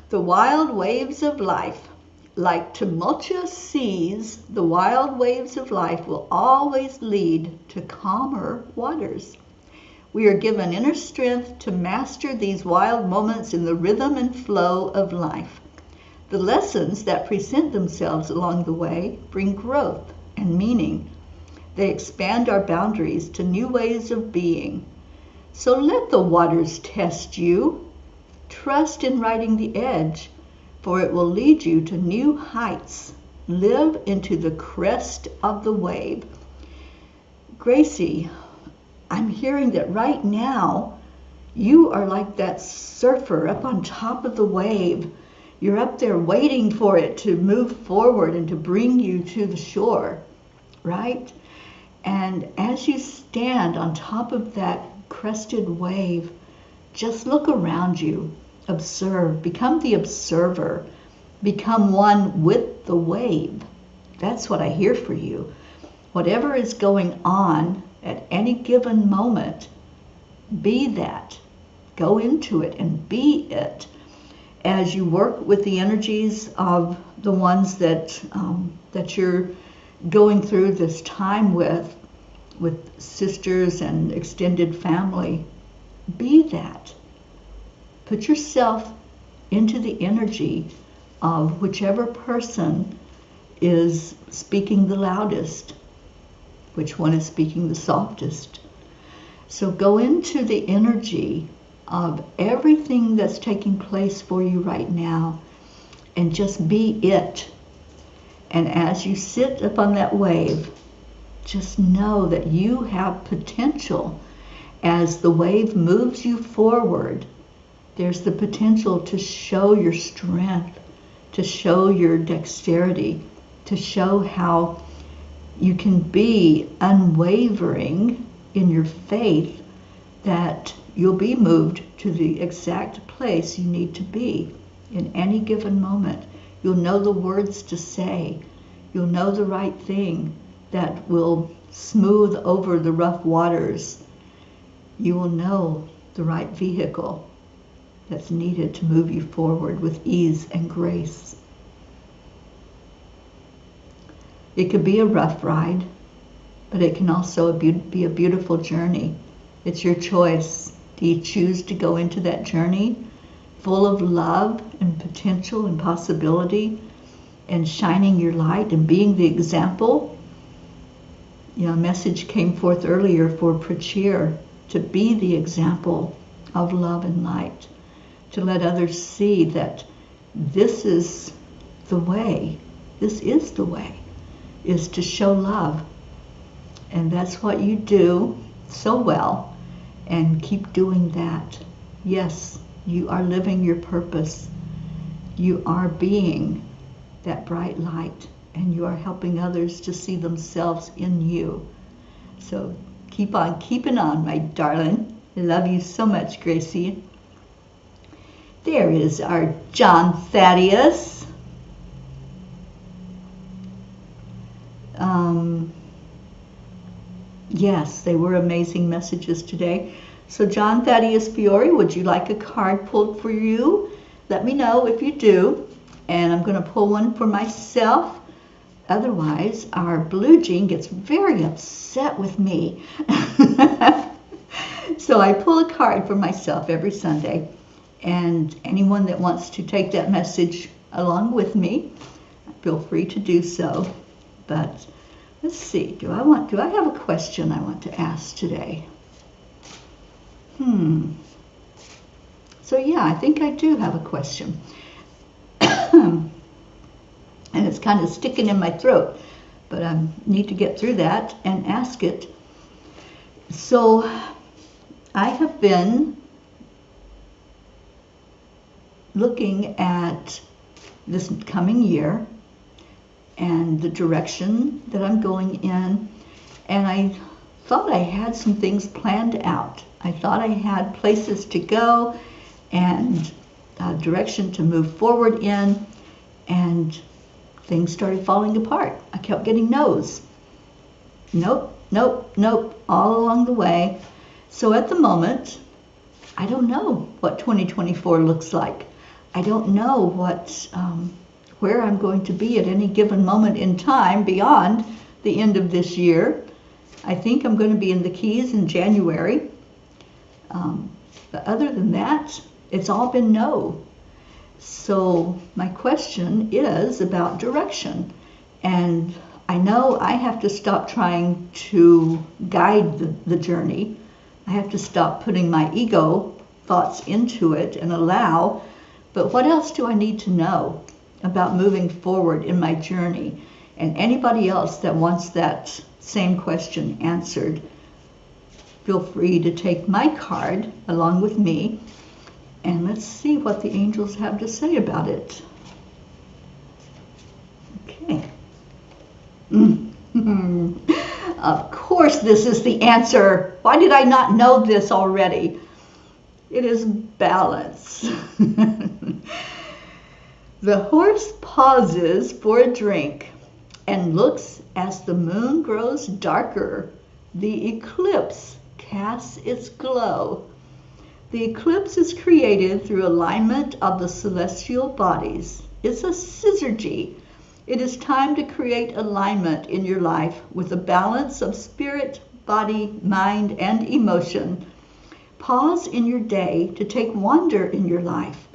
The wild waves of life. Like tumultuous seas, the wild waves of life will always lead to calmer waters. We are given inner strength to master these wild moments in the rhythm and flow of life. The lessons that present themselves along the way bring growth and meaning. They expand our boundaries to new ways of being. So let the waters test you. Trust in riding the edge, for it will lead you to new heights. Live into the crest of the wave. Gracie, I'm hearing that right now you are like that surfer up on top of the wave. You're up there waiting for it to move forward and to bring you to the shore, right? And as you stand on top of that crested wave, just look around you. Observe, become the observer, become one with the wave. That's what I hear for you. Whatever is going on at any given moment, be that. Go into it and be it. As you work with the energies of the ones that you're going through this time with sisters and extended family, be that. Put yourself into the energy of whichever person is speaking the loudest, which one is speaking the softest. So go into the energy of everything that's taking place for you right now and just be it. And as you sit upon that wave, just know that you have potential. As the wave moves you forward, there's the potential to show your strength, to show your dexterity, to show how you can be unwavering in your faith, that you'll be moved to the exact place you need to be in any given moment. You'll know the words to say. You'll know the right thing that will smooth over the rough waters. You will know the right vehicle that's needed to move you forward with ease and grace. It could be a rough ride, but it can also be a beautiful journey. It's your choice. Do you choose to go into that journey full of love and potential and possibility and shining your light and being the example? You know, a message came forth earlier for Prachir to be the example of love and light, to let others see that this is the way, is to show love. And that's what you do so well, and keep doing that. Yes, you are living your purpose. You are being that bright light, and you are helping others to see themselves in you. So keep on keeping on, my darling. I love you so much, Gracie. There is our John Thaddeus. Yes, they were amazing messages today. So John Thaddeus Fiore, would you like a card pulled for you? Let me know if you do. And I'm going to pull one for myself. Otherwise, our Blue Jean gets very upset with me. So I pull a card for myself every Sunday. And anyone that wants to take that message along with me, feel free to do so. But let's see, do I have a question I want to ask today? So yeah, I think I do have a question. And it's kind of sticking in my throat, but I need to get through that and ask it. So I have been looking at this coming year and the direction that I'm going in, and I thought I had some things planned out. I thought I had places to go and a direction to move forward in, and things started falling apart. I kept getting no's. Nope, nope, nope, all along the way. So at the moment, I don't know what 2024 looks like. I don't know where I'm going to be at any given moment in time beyond the end of this year. I think I'm going to be in the Keys in January. But other than that, it's all been no. So my question is about direction. And I know I have to stop trying to guide the journey. I have to stop putting my ego thoughts into it and allow. But what else do I need to know about moving forward in my journey? And anybody else that wants that same question answered, feel free to take my card along with me, and let's see what the angels have to say about it. Okay. Of course this is the answer. Why did I not know this already? It is balance. The horse pauses for a drink and looks as the moon grows darker. The eclipse casts its glow. The eclipse is created through alignment of the celestial bodies. It's a syzygy. It is time to create alignment in your life with a balance of spirit, body, mind, and emotion. Pause in your day to take wonder in your life,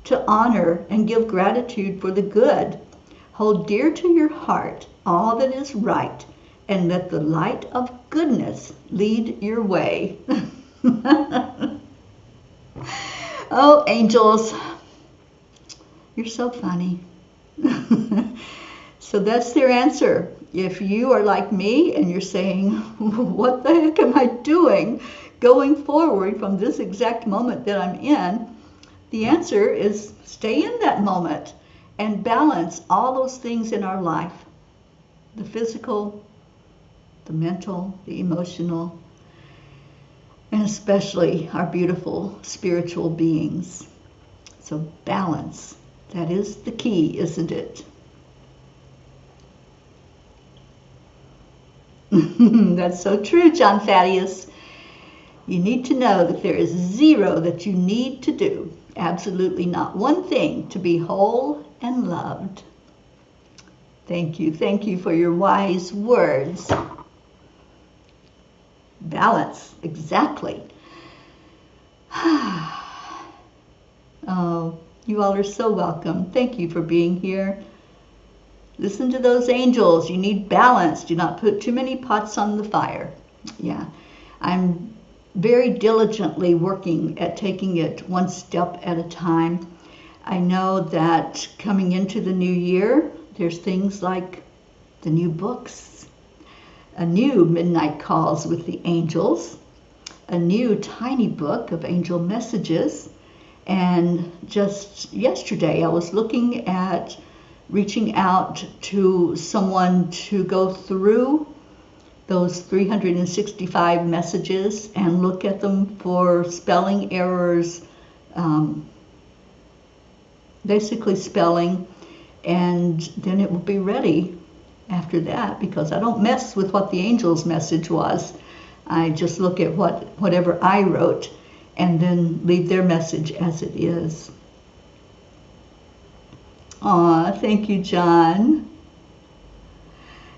to honor and give gratitude for the good. Hold dear to your heart all that is right, and let the light of goodness lead your way. Oh, angels, you're so funny. So that's their answer. If you are like me and you're saying, what the heck am I doing going forward from this exact moment that I'm in? The answer is stay in that moment and balance all those things in our life. The physical, the mental, the emotional, and especially our beautiful spiritual beings. So balance, that is the key, isn't it? That's so true, John Thaddeus. You need to know that there is zero that you need to do. Absolutely not one thing to be whole and loved. Thank you for your wise words. Balance, exactly. Oh, you all are so welcome. Thank you for being here. Listen to those angels. You need balance. Do not put too many pots on the fire. Yeah, I'm very diligently working at taking it one step at a time. I know that coming into the new year, there's things like the new books, a new Midnight Calls with the Angels, a new tiny book of angel messages, and just yesterday I was looking at reaching out to someone to go through those 365 messages and look at them for spelling errors, basically spelling, and then it will be ready after that, because I don't mess with what the angel's message was. I just look at whatever I wrote and then leave their message as it is. Aw, thank you, John.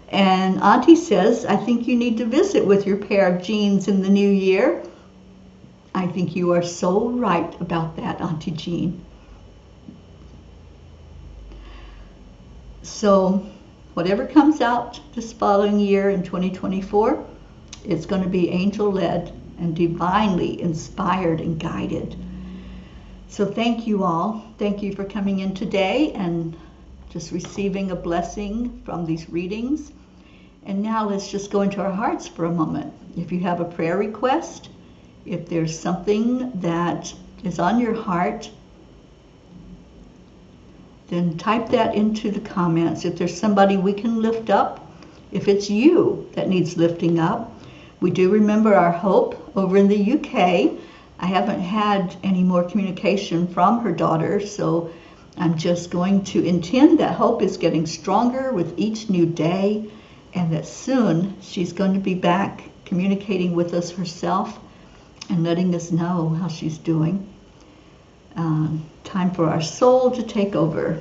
And Auntie says, I think you need to visit with your pair of jeans in the new year. I think you are so right about that, Auntie Jean. So whatever comes out this following year in 2024, it's going to be angel-led and divinely inspired and guided. So thank you all. Thank you for coming in today and just receiving a blessing from these readings. And now let's just go into our hearts for a moment. If you have a prayer request, if there's something that is on your heart, then type that into the comments. If there's somebody we can lift up, if it's you that needs lifting up, we do remember our Hope over in the UK. I haven't had any more communication from her daughter, so I'm just going to intend that Hope is getting stronger with each new day, and that soon she's going to be back communicating with us herself and letting us know how she's doing. Time for our soul to take over.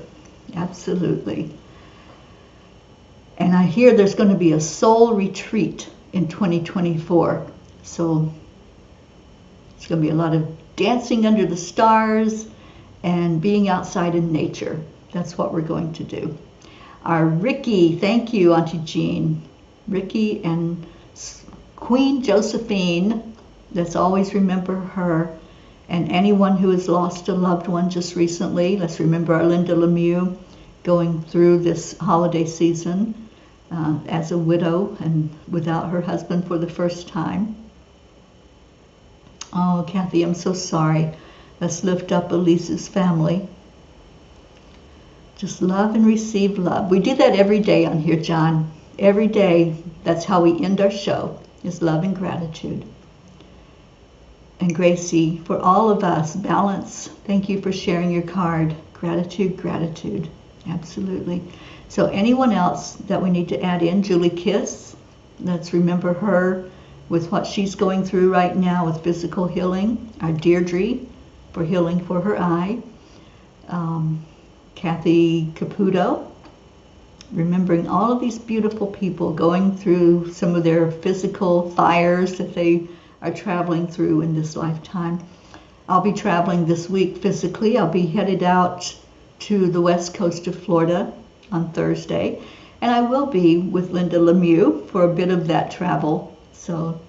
Absolutely. And I hear there's going to be a soul retreat in 2024. So it's going to be a lot of dancing under the stars and being outside in nature. That's what we're going to do. Our Ricky, thank you, Auntie Jean. Ricky and Queen Josephine, let's always remember her. And anyone who has lost a loved one just recently, let's remember our Linda Lemieux going through this holiday season as a widow and without her husband for the first time. Oh, Kathy, I'm so sorry. Let's lift up Elise's family. Just love and receive love. We do that every day on here, John. Every day, that's how we end our show, is love and gratitude. And Gracie, for all of us, balance. Thank you for sharing your card. Gratitude, gratitude. Absolutely. So anyone else that we need to add in, Julie Kiss, let's remember her with what she's going through right now with physical healing. Our Deirdre for healing for her eye. Kathy Caputo, remembering all of these beautiful people going through some of their physical fires that they are traveling through in this lifetime. I'll be traveling this week physically. I'll be headed out to the west coast of Florida on Thursday, and I will be with Linda Lemieux for a bit of that travel. So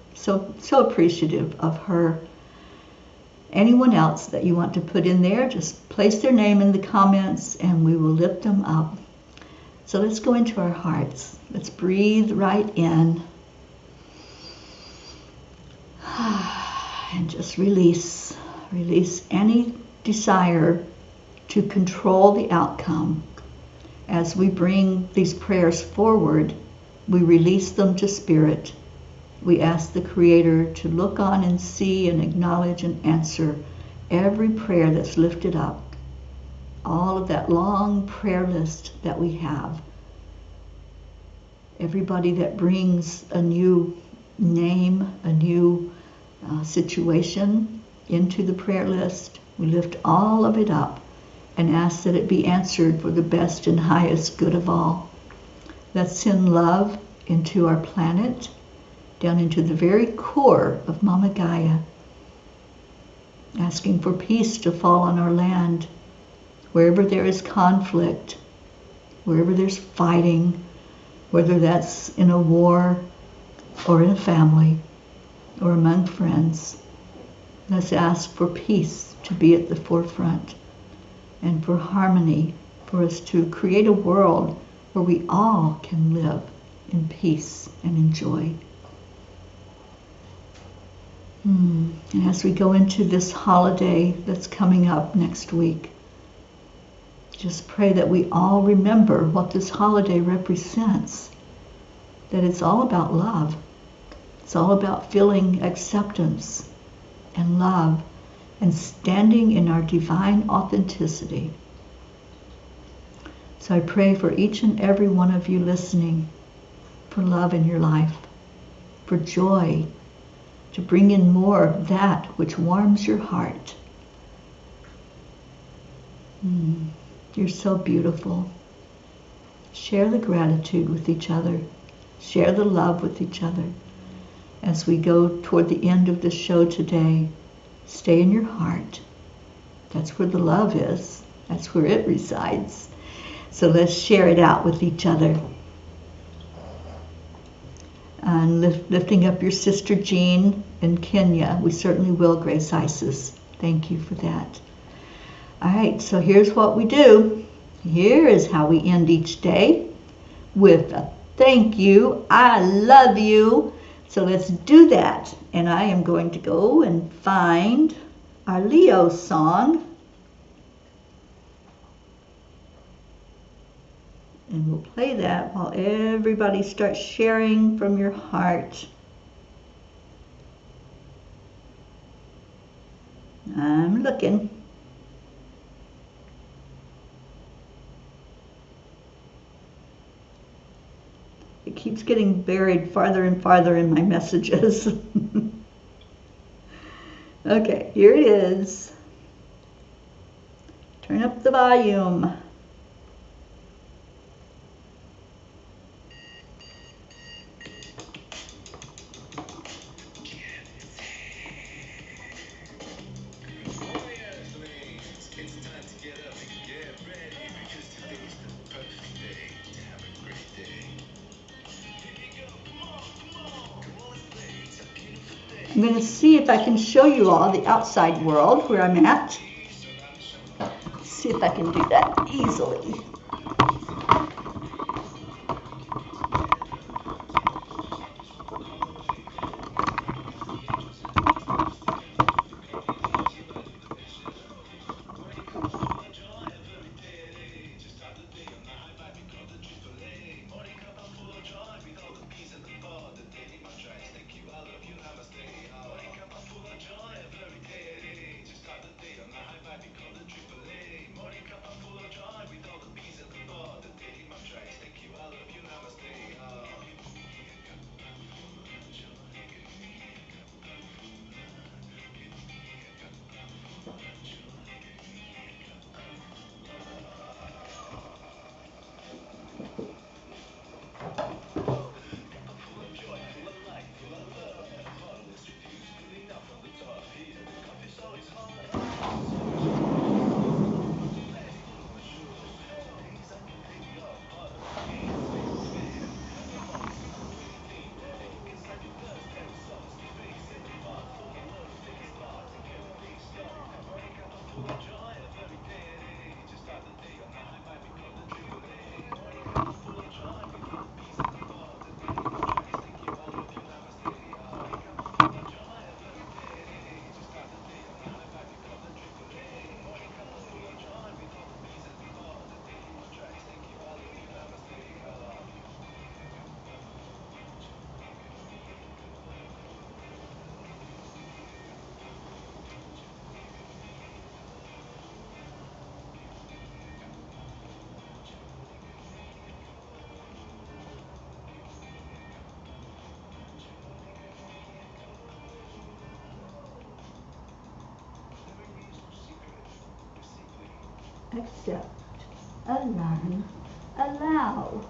appreciative of her. Anyone else that you want to put in there, just place their name in the comments and we will lift them up. So let's go into our hearts. Let's breathe right in. And just release any desire to control the outcome. As we bring these prayers forward, we release them to Spirit. We ask the Creator to look on and see and acknowledge and answer every prayer that's lifted up. All of that long prayer list that we have. Everybody that brings a new name, a new situation into the prayer list, we lift all of it up and ask that it be answered for the best and highest good of all. Let's send love into our planet, down into the very core of Mama Gaia, asking for peace to fall on our land, wherever there is conflict, wherever there's fighting, whether that's in a war or in a family or among friends. Let's ask for peace to be at the forefront and for harmony, for us to create a world where we all can live in peace and in joy. And as we go into this holiday that's coming up next week, just pray that we all remember what this holiday represents, that it's all about love. It's all about feeling acceptance and love and standing in our divine authenticity. So I pray for each and every one of you listening, for love in your life, for joy, to bring in more of that which warms your heart. You're so beautiful. Share the gratitude with each other. Share the love with each other. As we go toward the end of the show today, Stay in your heart. That's where the love is. That's where it resides. So let's share it out with each other. And lifting up your sister Jean in Kenya. We certainly will, Grace Isis. Thank you for that. All right, so here's what we do. Here is how we end each day with a thank you, I love you. So let's do that. And I am going to go and find our Leo song. And we'll play that while everybody starts sharing from your heart. I'm looking. It keeps getting buried farther and farther in my messages. Okay, here it is. Turn up the volume. I'm going to see if I can show you all the outside world where I'm at. See if I can do that easily. Accept, unlearn, allow.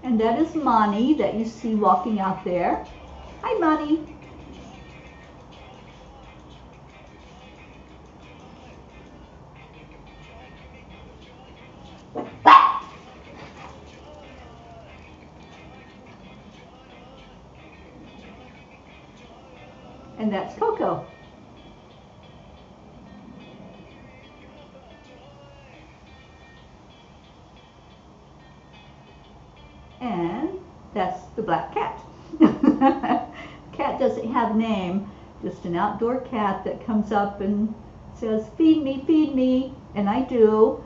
And that is Mani that you see walking out there. Hi, Mani. And that's Coco. And that's the black cat. Cat doesn't have a name, just an outdoor cat that comes up and says, feed me, and I do.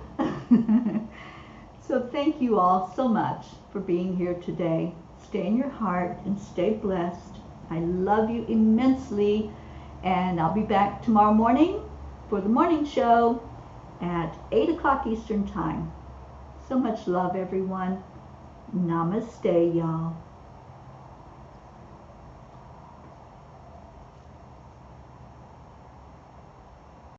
So thank you all so much for being here today. stay in your heart, and stay blessed. I love you immensely, and I'll be back tomorrow morning for the morning show at 8 o'clock Eastern Time. So much love, everyone. Namaste, y'all.